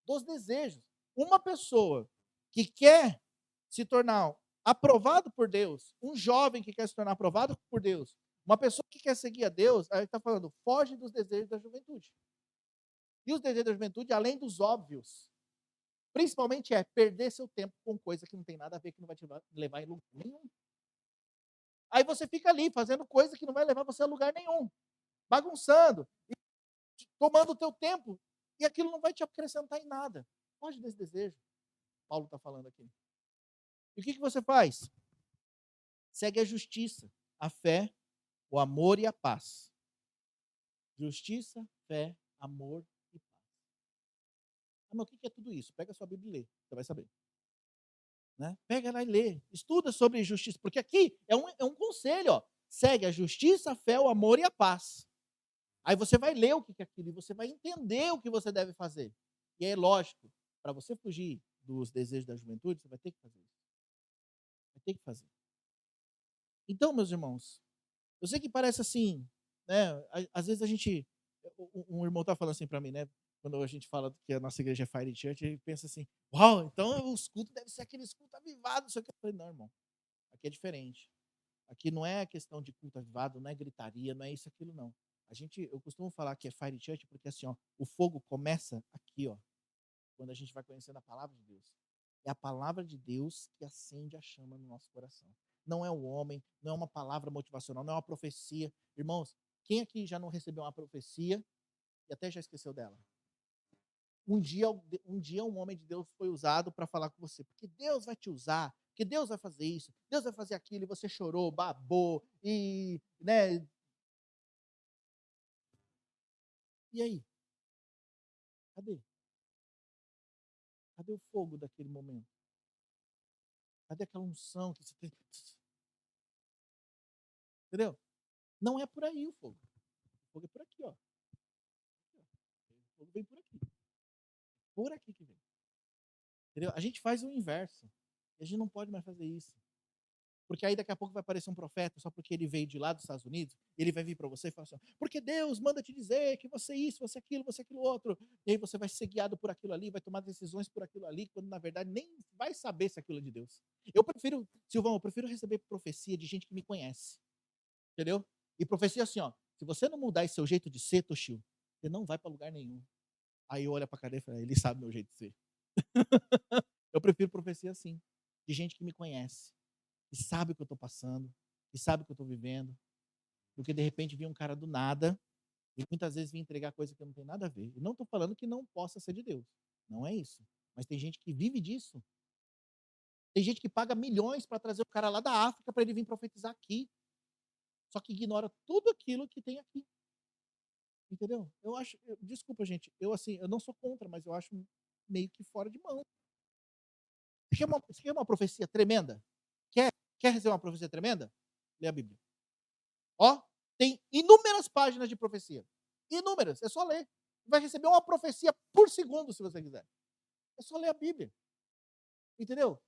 Speaker 5: Dos desejos. Uma pessoa que quer se tornar aprovado por Deus, um jovem que quer se tornar aprovado por Deus, uma pessoa que quer seguir a Deus, aí está falando, foge dos desejos da juventude. E os desejos da juventude, além dos óbvios, principalmente perder seu tempo com coisa que não tem nada a ver, que não vai te levar em lugar nenhum. Aí você fica ali fazendo coisa que não vai levar você a lugar nenhum, bagunçando, tomando o teu tempo, e aquilo não vai te acrescentar em nada. Foge desse desejo, Paulo está falando aqui. E o que você faz? Segue a justiça, a fé, o amor e a paz. Justiça, fé, amor e paz. Ah, mas o que é tudo isso? Pega a sua Bíblia e lê, você vai saber. Né? Pega lá e lê, estuda sobre justiça, porque aqui é um conselho, ó. Segue a justiça, a fé, o amor e a paz. Aí você vai ler o que é aquilo e você vai entender o que você deve fazer. E é lógico, para você fugir dos desejos da juventude, você vai ter que fazer isso. Vai ter que fazer. Então, meus irmãos, eu sei que parece assim, né? Às vezes a gente. Um irmão tá falando assim para mim, né? Quando a gente fala que a nossa igreja é Fire Church, ele pensa assim: uau, então os cultos devem ser aqueles cultos avivados. Eu falei: não, irmão, aqui é diferente. Aqui não é questão de culto avivado, não é gritaria, não é isso, aquilo, não. Eu costumo falar que é Fire Church porque assim, ó, o fogo começa aqui, ó, quando a gente vai conhecendo a palavra de Deus. É a palavra de Deus que acende a chama no nosso coração. Não é o homem, não é uma palavra motivacional, não é uma profecia. Irmãos, quem aqui já não recebeu uma profecia e até já esqueceu dela? Um dia um homem de Deus foi usado para falar com você, porque Deus vai te usar, porque Deus vai fazer isso, Deus vai fazer aquilo, e você chorou, babou, e, né? E aí? Cadê? Cadê o fogo daquele momento? Cadê aquela unção que você tem? Entendeu? Não é por aí o fogo. O fogo é por aqui, ó. O fogo vem por aqui. Por aqui que vem. Entendeu? A gente faz o inverso. E a gente não pode mais fazer isso. Porque aí daqui a pouco vai aparecer um profeta, só porque ele veio de lá dos Estados Unidos, ele vai vir para você e falar assim, porque Deus manda te dizer que você isso, você aquilo outro. E aí você vai ser guiado por aquilo ali, vai tomar decisões por aquilo ali, quando na verdade nem vai saber se aquilo é de Deus. Eu prefiro, Silvão, eu prefiro receber profecia de gente que me conhece. Entendeu? E profecia assim, ó, se você não mudar esse seu jeito de ser, Toshio, você não vai para lugar nenhum. Aí eu olho para a cadeira e falo, ele sabe meu jeito de ser. Eu prefiro profecia assim, de gente que me conhece, que sabe o que eu estou passando, que sabe o que eu estou vivendo, do que de repente vir um cara do nada e muitas vezes vir entregar coisa que não tem nada a ver. E não estou falando que não possa ser de Deus. Não é isso. Mas tem gente que vive disso. Tem gente que paga milhões para trazer o cara lá da África para ele vir profetizar aqui. Só que ignora tudo aquilo que tem aqui. Entendeu? Eu acho, desculpa, gente, eu não sou contra, mas eu acho meio que fora de mão. Você quer uma profecia tremenda? Quer receber uma profecia tremenda? Lê a Bíblia. Ó, tem inúmeras páginas de profecia. Inúmeras, é só ler. Vai receber uma profecia por segundo, se você quiser. É só ler a Bíblia. Entendeu?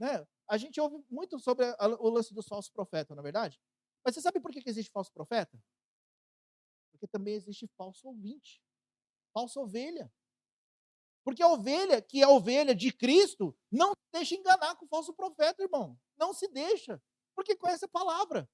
Speaker 5: Né? A gente ouve muito sobre o lance dos falsos profetas, na é verdade? Mas você sabe por que existe falso profeta? Porque também existe falso ouvinte. Falsa ovelha. Porque a ovelha, que é a ovelha de Cristo, não se deixa enganar com o falso profeta, irmão. Não se deixa. Porque conhece a palavra.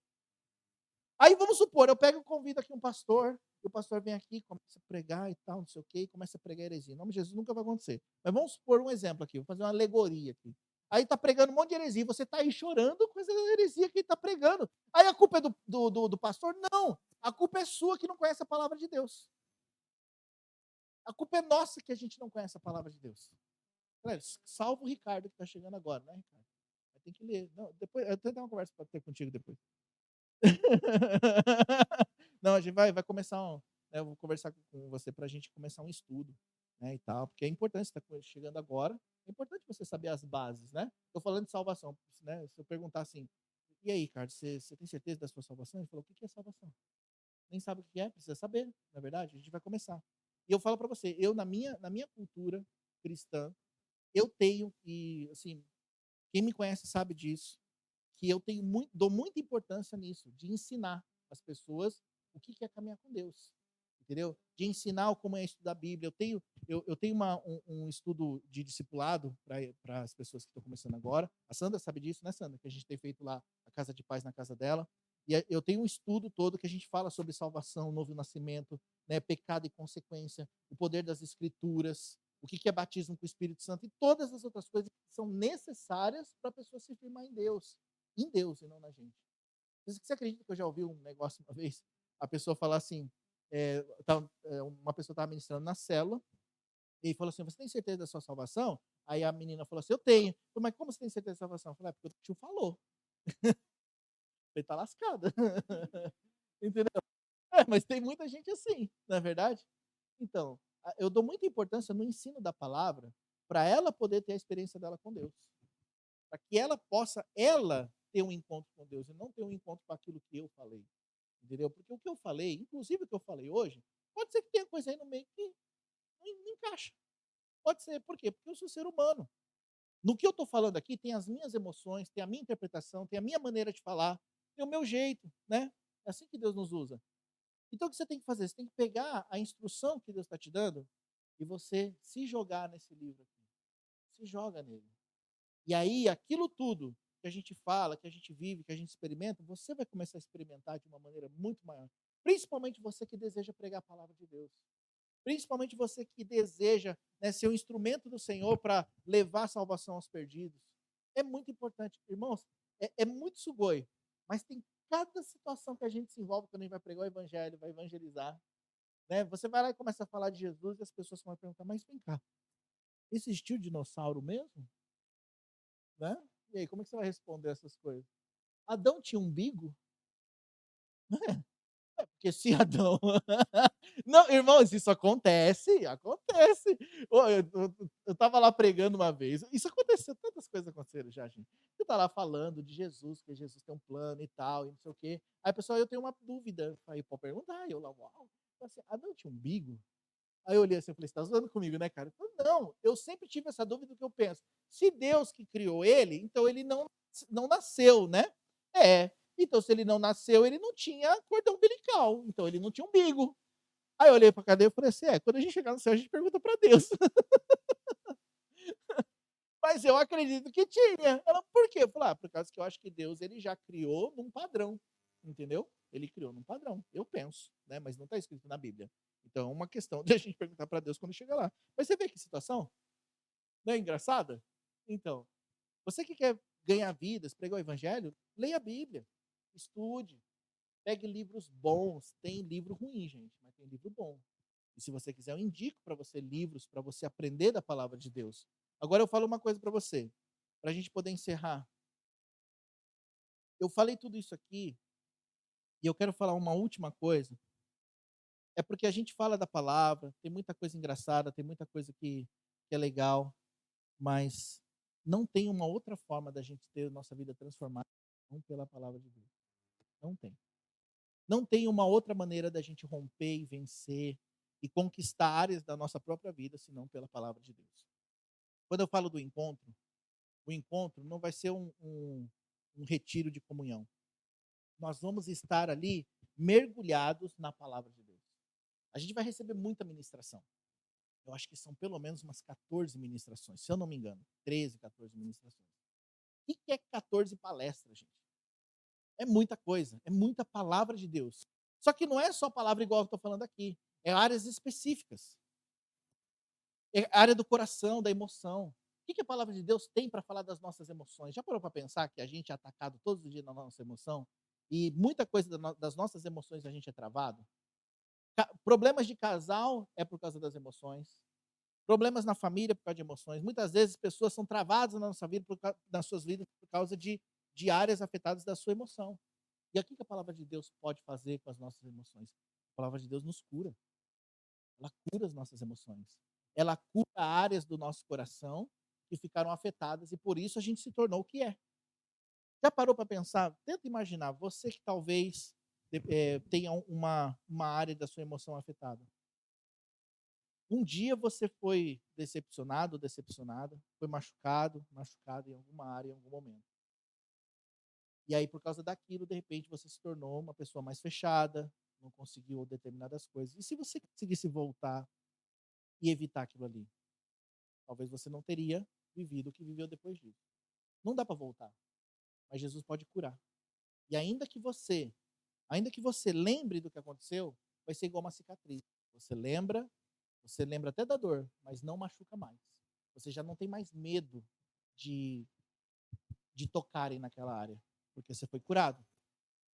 Speaker 5: Aí vamos supor, eu pego e convido aqui um pastor, e o pastor vem aqui, começa a pregar e tal, não sei o quê, e começa a pregar heresia. Em nome de Jesus nunca vai acontecer. Mas vamos supor um exemplo aqui, vou fazer uma alegoria aqui. Aí está pregando um monte de heresia, você está aí chorando com essa heresia que ele está pregando. Aí a culpa é do pastor? Não. A culpa é sua que não conhece a palavra de Deus. A culpa é nossa que a gente não conhece a palavra de Deus. Salvo o Ricardo que está chegando agora, né, Ricardo? Tem que ler. Não, depois, eu tenho uma conversa para ter contigo depois. Não, a gente vai começar eu vou conversar com você para a gente começar um estudo, né, e tal, porque é importante, você está chegando agora, é importante você saber as bases, né? Estou falando de salvação, né? Se eu perguntar assim, e aí, Ricardo, você tem certeza da sua salvação? Ele falou, o que é salvação? Nem sabe o que é, precisa saber, na é verdade, a gente vai começar. E eu falo para você, eu na minha cultura cristã, eu tenho, e assim, quem me conhece sabe disso, que eu dou muita importância nisso, de ensinar as pessoas o que é caminhar com Deus, entendeu? De ensinar como é estudar a Bíblia. Eu tenho um estudo de discipulado para as pessoas que estão começando agora. A Sandra sabe disso, né, Sandra? Que a gente tem feito lá a Casa de Paz na casa dela. E eu tenho um estudo todo que a gente fala sobre salvação, novo nascimento, né, pecado e consequência, o poder das escrituras, o que é batismo com o Espírito Santo e todas as outras coisas que são necessárias para a pessoa se firmar em Deus e não na gente. Você acredita que eu já ouvi um negócio uma vez? A pessoa falar assim, uma pessoa estava ministrando na célula, e falou assim, você tem certeza da sua salvação? Aí a menina falou assim, eu tenho. Falei, mas como você tem certeza da salvação? Eu falei, porque o tio falou. Ele tá lascado. Entendeu? Mas tem muita gente assim, não é verdade? Então, eu dou muita importância no ensino da palavra para ela poder ter a experiência dela com Deus. Para que ela possa, ter um encontro com Deus e não ter um encontro com aquilo que eu falei. Entendeu? Porque o que eu falei, inclusive o que eu falei hoje, pode ser que tenha coisa aí no meio que não encaixa. Pode ser. Por quê? Porque eu sou ser humano. No que eu estou falando aqui, tem as minhas emoções, tem a minha interpretação, tem a minha maneira de falar, tem o meu jeito, né? É assim que Deus nos usa. Então, o que você tem que fazer? Você tem que pegar a instrução que Deus está te dando e você se jogar nesse livro aqui. Se joga nele. E aí, aquilo tudo que a gente fala, que a gente vive, que a gente experimenta, você vai começar a experimentar de uma maneira muito maior. Principalmente você que deseja pregar a palavra de Deus. Principalmente você que deseja, né, ser um instrumento do Senhor para levar salvação aos perdidos. É muito importante. Irmãos, é muito sugoi, mas tem cada situação que a gente se envolve quando a gente vai pregar o evangelho, vai evangelizar. Né? Você vai lá e começa a falar de Jesus e as pessoas vão perguntar, mas vem cá, existiu dinossauro mesmo? Né? E aí, como é que você vai responder essas coisas? Adão tinha umbigo? Porque se Adão Não, irmãos, isso acontece, acontece. Ô, eu estava lá pregando uma vez, isso aconteceu, tantas coisas aconteceram já, gente. Eu estava lá falando de Jesus, que Jesus tem um plano e tal, e não sei o quê. Aí, pessoal, eu tenho uma dúvida. Aí, pode perguntar. E eu lá, uau. Eu assim, não tinha umbigo? Aí eu olhei assim, eu falei, você tá zoando comigo, né, cara? Ele falou, não, eu sempre tive essa dúvida que eu penso. Se Deus que criou ele, então ele não nasceu, né? É. Então, se ele não nasceu, ele não tinha cordão umbilical. Então, ele não tinha umbigo. Aí eu olhei pra cadeia e falei assim: quando a gente chegar no céu, a gente pergunta pra Deus. Mas eu acredito que tinha. Ela, por quê? Eu falei, por causa que eu acho que Deus ele já criou num padrão, entendeu? Ele criou num padrão, eu penso, né? Mas não está escrito na Bíblia. Então é uma questão de a gente perguntar para Deus quando chegar lá. Mas você vê que situação? Não é engraçada? Então, você que quer ganhar vidas, pregar o evangelho, leia a Bíblia, estude, pegue livros bons. Tem livro ruim, gente, mas tem livro bom. E se você quiser, eu indico para você livros para você aprender da palavra de Deus. Agora eu falo uma coisa para você, para a gente poder encerrar. Eu falei tudo isso aqui e eu quero falar uma última coisa. É porque a gente fala da palavra, tem muita coisa engraçada, tem muita coisa que é legal, mas não tem uma outra forma da gente ter a nossa vida transformada não pela palavra de Deus. Não tem. Não tem uma outra maneira da gente romper e vencer e conquistar áreas da nossa própria vida senão pela palavra de Deus. Quando eu falo do encontro, o encontro não vai ser um retiro de comunhão. Nós vamos estar ali mergulhados na palavra de Deus. A gente vai receber muita ministração. Eu acho que são pelo menos umas 14 ministrações, se eu não me engano. 13, 14 ministrações. O que é 14 palestras, gente? É muita coisa, é muita palavra de Deus. Só que não é só palavra igual eu estou falando aqui. É áreas específicas. É a área do coração, da emoção. O que a palavra de Deus tem para falar das nossas emoções? Já parou para pensar que a gente é atacado todos os dias na nossa emoção? E muita coisa das nossas emoções a gente é travado? Problemas de casal é por causa das emoções. Problemas na família por causa de emoções. Muitas vezes pessoas são travadas na nossa vida, nas suas vidas, por causa de áreas afetadas da sua emoção. E o que a palavra de Deus pode fazer com as nossas emoções? A palavra de Deus nos cura. Ela cura as nossas emoções. Ela cura áreas do nosso coração que ficaram afetadas e por isso a gente se tornou o que é. Já parou para pensar? Tenta imaginar, você que talvez tenha uma área da sua emoção afetada. Um dia você foi decepcionado, decepcionada, foi machucado, machucado em alguma área, em algum momento. E aí, por causa daquilo, de repente, você se tornou uma pessoa mais fechada, não conseguiu determinadas coisas. E se você conseguisse voltar e evitar aquilo ali? Talvez você não teria vivido o que viveu depois disso. Não dá para voltar, mas Jesus pode curar. E ainda que você lembre do que aconteceu, vai ser igual uma cicatriz. Você lembra até da dor, mas não machuca mais. Você já não tem mais medo de, de tocarem naquela área, porque você foi curado.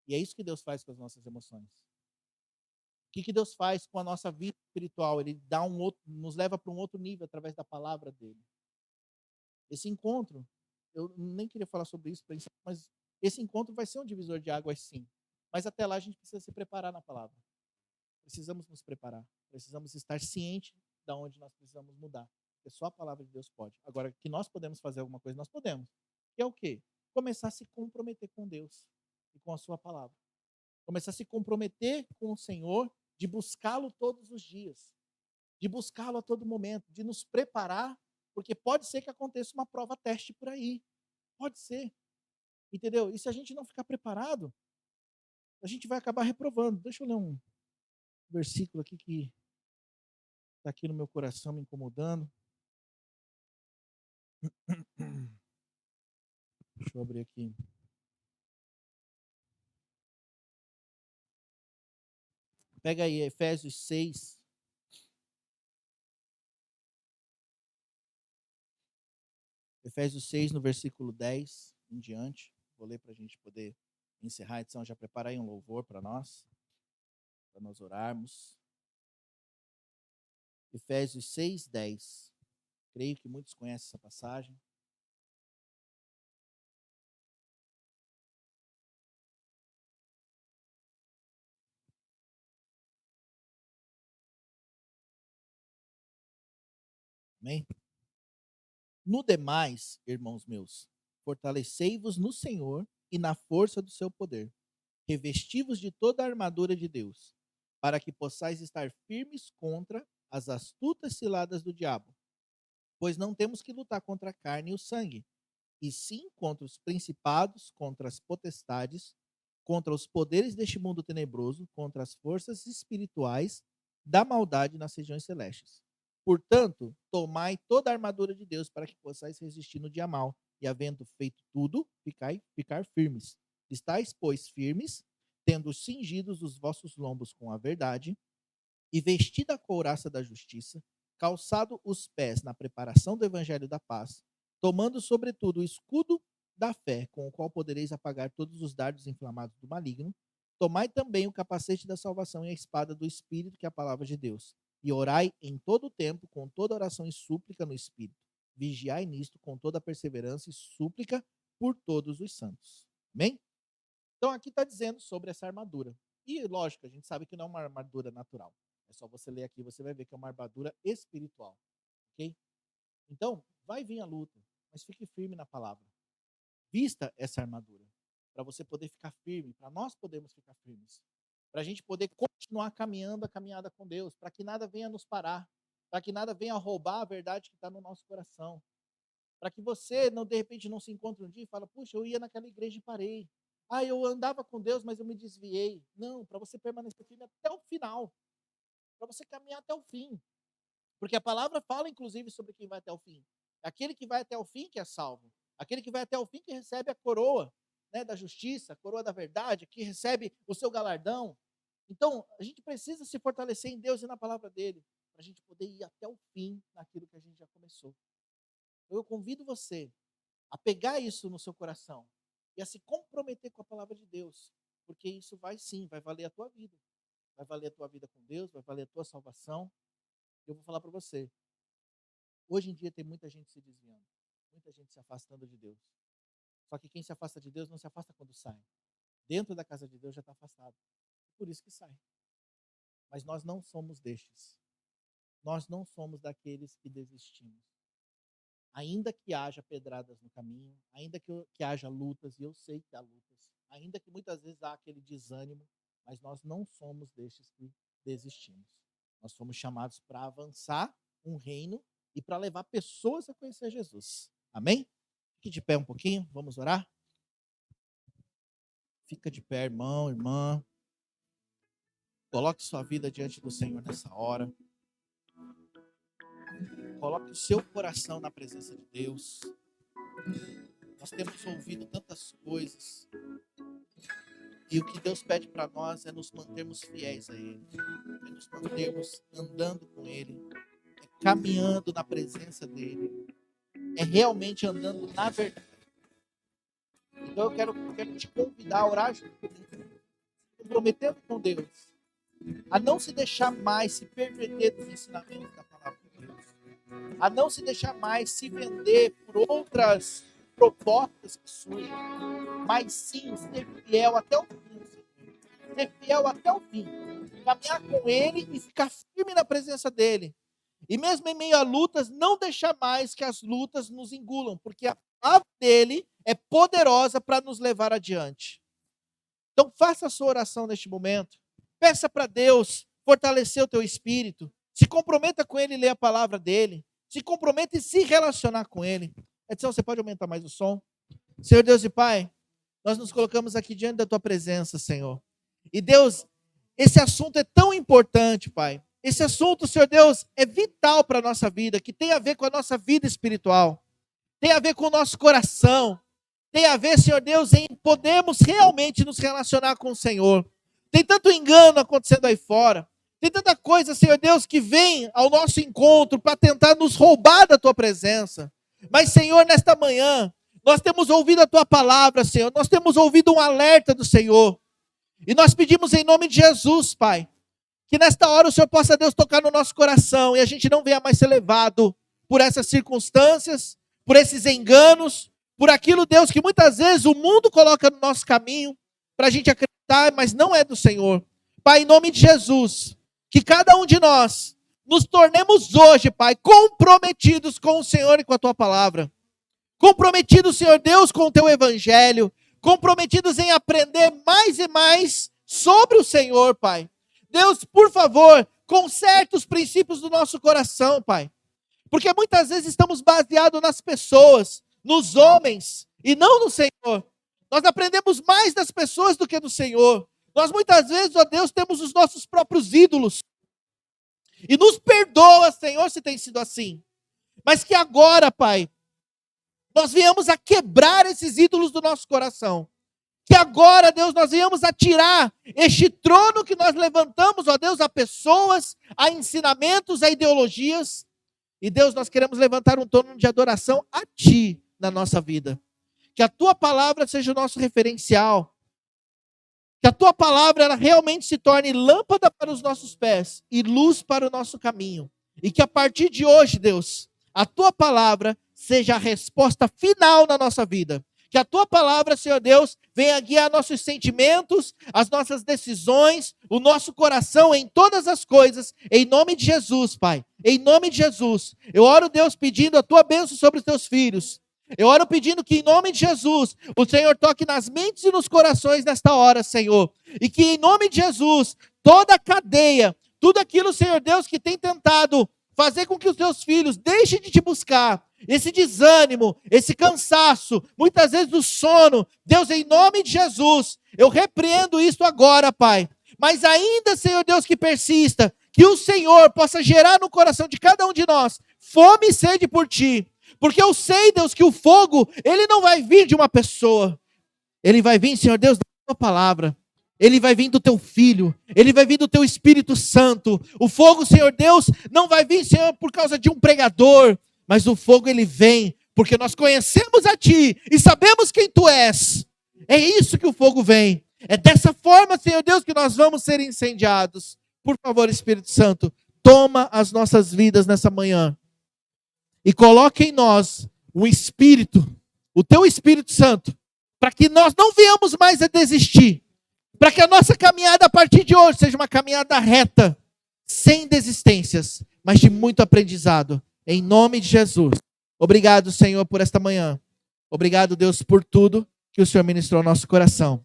Speaker 5: E é isso que Deus faz com as nossas emoções. O que Deus faz com a nossa vida espiritual? Ele dá nos leva para um outro nível através da palavra dele. Esse encontro, eu nem queria falar sobre isso, mas esse encontro vai ser um divisor de águas, sim. Mas até lá a gente precisa se preparar na palavra. Precisamos nos preparar. Precisamos estar cientes de onde nós precisamos mudar. Porque só a palavra de Deus pode. Agora, que nós podemos fazer alguma coisa, nós podemos. Que é o quê? Começar a se comprometer com Deus e com a sua palavra. Começar a se comprometer com o Senhor, de buscá-lo todos os dias, de buscá-lo a todo momento, de nos preparar, porque pode ser que aconteça uma prova teste por aí. Pode ser. Entendeu? E se a gente não ficar preparado, a gente vai acabar reprovando. Deixa eu ler um versículo aqui que está aqui no meu coração me incomodando. Deixa eu abrir aqui. Pega aí, Efésios 6. Efésios 6, no versículo 10 em diante. Vou ler para a gente poder encerrar a edição. Já preparei um louvor para nós orarmos. Efésios 6, 10. Creio que muitos conhecem essa passagem. Amém? No demais, irmãos meus, fortalecei-vos no Senhor e na força do seu poder. Revesti-vos de toda a armadura de Deus, para que possais estar firmes contra as astutas ciladas do diabo. Pois não temos que lutar contra a carne e o sangue, e sim contra os principados, contra as potestades, contra os poderes deste mundo tenebroso, contra as forças espirituais da maldade nas regiões celestes. Portanto, tomai toda a armadura de Deus para que possais resistir no dia mau, e havendo feito tudo, ficar firmes. Estais, pois, firmes, tendo cingidos os vossos lombos com a verdade, e vestida a couraça da justiça, calçado os pés na preparação do evangelho da paz, tomando sobretudo o escudo da fé, com o qual podereis apagar todos os dardos inflamados do maligno. Tomai também o capacete da salvação e a espada do Espírito, que é a palavra de Deus. E orai em todo o tempo, com toda oração e súplica no Espírito. Vigiai nisto com toda perseverança e súplica por todos os santos. Amém? Então aqui está dizendo sobre essa armadura. E lógico, a gente sabe que não é uma armadura natural. É só você ler aqui, você vai ver que é uma armadura espiritual. Ok? Então, vai vir a luta, mas fique firme na palavra. Vista essa armadura, para você poder ficar firme, para nós podermos ficar firmes, para a gente poder continuar caminhando a caminhada com Deus, para que nada venha nos parar, para que nada venha roubar a verdade que está no nosso coração, para que você, não, de repente, não se encontre um dia e fala, puxa, eu ia naquela igreja e parei. Ah, eu andava com Deus, mas eu me desviei. Não, para você permanecer firme até o final, para você caminhar até o fim. Porque a palavra fala, inclusive, sobre quem vai até o fim. Aquele que vai até o fim que é salvo. Aquele que vai até o fim que recebe a coroa, né, da justiça, a coroa da verdade, que recebe o seu galardão. Então, a gente precisa se fortalecer em Deus e na palavra dele, para a gente poder ir até o fim naquilo que a gente já começou. Eu convido você a pegar isso no seu coração e a se comprometer com a palavra de Deus, porque isso vai sim, vai valer a tua vida. Vai valer a tua vida com Deus, vai valer a tua salvação. Eu vou falar para você, hoje em dia tem muita gente se desviando, muita gente se afastando de Deus. Só que quem se afasta de Deus não se afasta quando sai. Dentro da casa de Deus já está afastado. Por isso que sai. Mas nós não somos destes. Nós não somos daqueles que desistimos. Ainda que haja pedradas no caminho, ainda que haja lutas, e eu sei que há lutas, ainda que muitas vezes há aquele desânimo, mas nós não somos destes que desistimos. Nós somos chamados para avançar um reino e para levar pessoas a conhecer Jesus. Amém? Fique de pé um pouquinho, vamos orar? Fica de pé, irmão, irmã. Coloque sua vida diante do Senhor nessa hora. Coloque o seu coração na presença de Deus. Nós temos ouvido tantas coisas. E o que Deus pede para nós é nos mantermos fiéis a Ele. É nos mantermos andando com Ele. É caminhando na presença dEle. É realmente andando na verdade. Então eu quero te convidar a orar junto comigo, comprometendo com Deus, a não se deixar mais se perder dos ensinamentos da palavra de Deus, a não se deixar mais se vender por outras propostas que surgem, mas sim ser fiel até o fim, ser fiel até o fim, caminhar com Ele e ficar firme na presença dEle. E mesmo em meio a lutas, não deixar mais que as lutas nos engulam, porque a palavra dele é poderosa para nos levar adiante. Então faça a sua oração neste momento. Peça para Deus fortalecer o teu espírito. Se comprometa com Ele e lê a palavra dele. Se comprometa e se relacionar com Ele. Edson, você pode aumentar mais o som? Senhor Deus e Pai, nós nos colocamos aqui diante da tua presença, Senhor. E Deus, esse assunto é tão importante, Pai. Esse assunto, Senhor Deus, é vital para a nossa vida, que tem a ver com a nossa vida espiritual, tem a ver com o nosso coração, tem a ver, Senhor Deus, em podermos realmente nos relacionar com o Senhor. Tem tanto engano acontecendo aí fora, tem tanta coisa, Senhor Deus, que vem ao nosso encontro para tentar nos roubar da Tua presença. Mas, Senhor, nesta manhã, nós temos ouvido a Tua palavra, Senhor, nós temos ouvido um alerta do Senhor, e nós pedimos em nome de Jesus, Pai, que nesta hora o Senhor possa, Deus, tocar no nosso coração e a gente não venha mais ser levado por essas circunstâncias, por esses enganos, por aquilo, Deus, que muitas vezes o mundo coloca no nosso caminho para a gente acreditar, mas não é do Senhor. Pai, em nome de Jesus, que cada um de nós nos tornemos hoje, Pai, comprometidos com o Senhor e com a Tua palavra. Comprometidos, Senhor Deus, com o Teu evangelho. Comprometidos em aprender mais e mais sobre o Senhor, Pai. Deus, por favor, conserte os princípios do nosso coração, Pai. Porque muitas vezes estamos baseados nas pessoas, nos homens, e não no Senhor. Nós aprendemos mais das pessoas do que do Senhor. Nós muitas vezes, ó Deus, temos os nossos próprios ídolos. E nos perdoa, Senhor, se tem sido assim. Mas que agora, Pai, nós viemos a quebrar esses ídolos do nosso coração. Que agora, Deus, nós viemos a tirar este trono que nós levantamos, ó Deus, a pessoas, a ensinamentos, a ideologias. E Deus, nós queremos levantar um trono de adoração a Ti na nossa vida. Que a Tua palavra seja o nosso referencial. Que a Tua palavra ela realmente se torne lâmpada para os nossos pés e luz para o nosso caminho. E que a partir de hoje, Deus, a Tua palavra seja a resposta final na nossa vida. Que a Tua palavra, Senhor Deus, venha guiar nossos sentimentos, as nossas decisões, o nosso coração em todas as coisas, em nome de Jesus, Pai. Em nome de Jesus. Eu oro, Deus, pedindo a Tua bênção sobre os Teus filhos. Eu oro pedindo que em nome de Jesus, o Senhor toque nas mentes e nos corações nesta hora, Senhor. E que em nome de Jesus, toda a cadeia, tudo aquilo, Senhor Deus, que tem tentado fazer com que os Teus filhos deixem de Te buscar, esse desânimo, esse cansaço, muitas vezes do sono, Deus, em nome de Jesus, eu repreendo isso agora, Pai. Mas ainda, Senhor Deus, que persista, que o Senhor possa gerar no coração de cada um de nós fome e sede por Ti. Porque eu sei, Deus, que o fogo, ele não vai vir de uma pessoa. Ele vai vir, Senhor Deus, da Tua palavra. Ele vai vir do Teu Filho. Ele vai vir do Teu Espírito Santo. O fogo, Senhor Deus, não vai vir, Senhor, por causa de um pregador. Mas o fogo, ele vem porque nós conhecemos a Ti e sabemos quem Tu és. É isso que o fogo vem. É dessa forma, Senhor Deus, que nós vamos ser incendiados. Por favor, Espírito Santo, toma as nossas vidas nessa manhã. E coloque em nós um Espírito, o Teu Espírito Santo, para que nós não venhamos mais a desistir. Para que a nossa caminhada a partir de hoje seja uma caminhada reta, sem desistências, mas de muito aprendizado. Em nome de Jesus. Obrigado, Senhor, por esta manhã. Obrigado, Deus, por tudo que o Senhor ministrou ao nosso coração.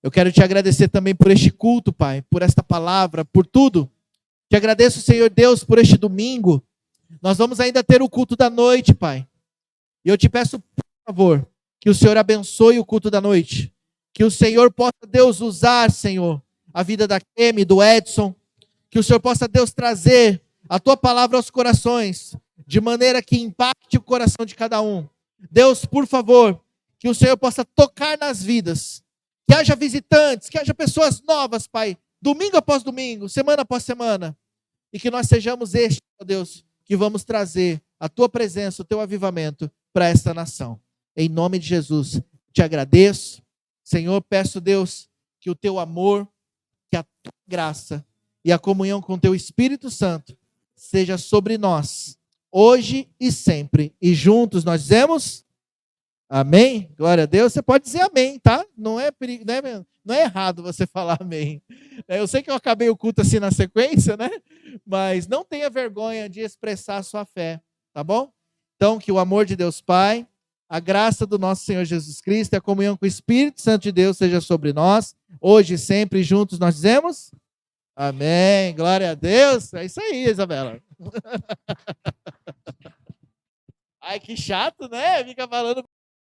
Speaker 5: Eu quero Te agradecer também por este culto, Pai, por esta palavra, por tudo. Te agradeço, Senhor Deus, por este domingo. Nós vamos ainda ter o culto da noite, Pai. E eu Te peço, por favor, que o Senhor abençoe o culto da noite. Que o Senhor possa, Deus, usar, Senhor, a vida da Kemi, do Edson. Que o Senhor possa, Deus, trazer a Tua palavra aos corações, de maneira que impacte o coração de cada um. Deus, por favor, que o Senhor possa tocar nas vidas. Que haja visitantes, que haja pessoas novas, Pai. Domingo após domingo, semana após semana. E que nós sejamos estes, ó Deus, que vamos trazer a Tua presença, o Teu avivamento para esta nação. Em nome de Jesus, Te agradeço. Senhor, peço, Deus, que o Teu amor, que a Tua graça e a comunhão com o Teu Espírito Santo seja sobre nós, hoje e sempre. E juntos nós dizemos amém? Glória a Deus. Você pode dizer amém, tá? Não é errado você falar amém. Eu sei que eu acabei o culto assim na sequência, né? Mas não tenha vergonha de expressar a sua fé, tá bom? Então, que o amor de Deus Pai, a graça do nosso Senhor Jesus Cristo e a comunhão com o Espírito Santo de Deus seja sobre nós, hoje e sempre. Juntos nós dizemos amém. Glória a Deus. É isso aí, Isabela. Ai, que chato, né? Fica falando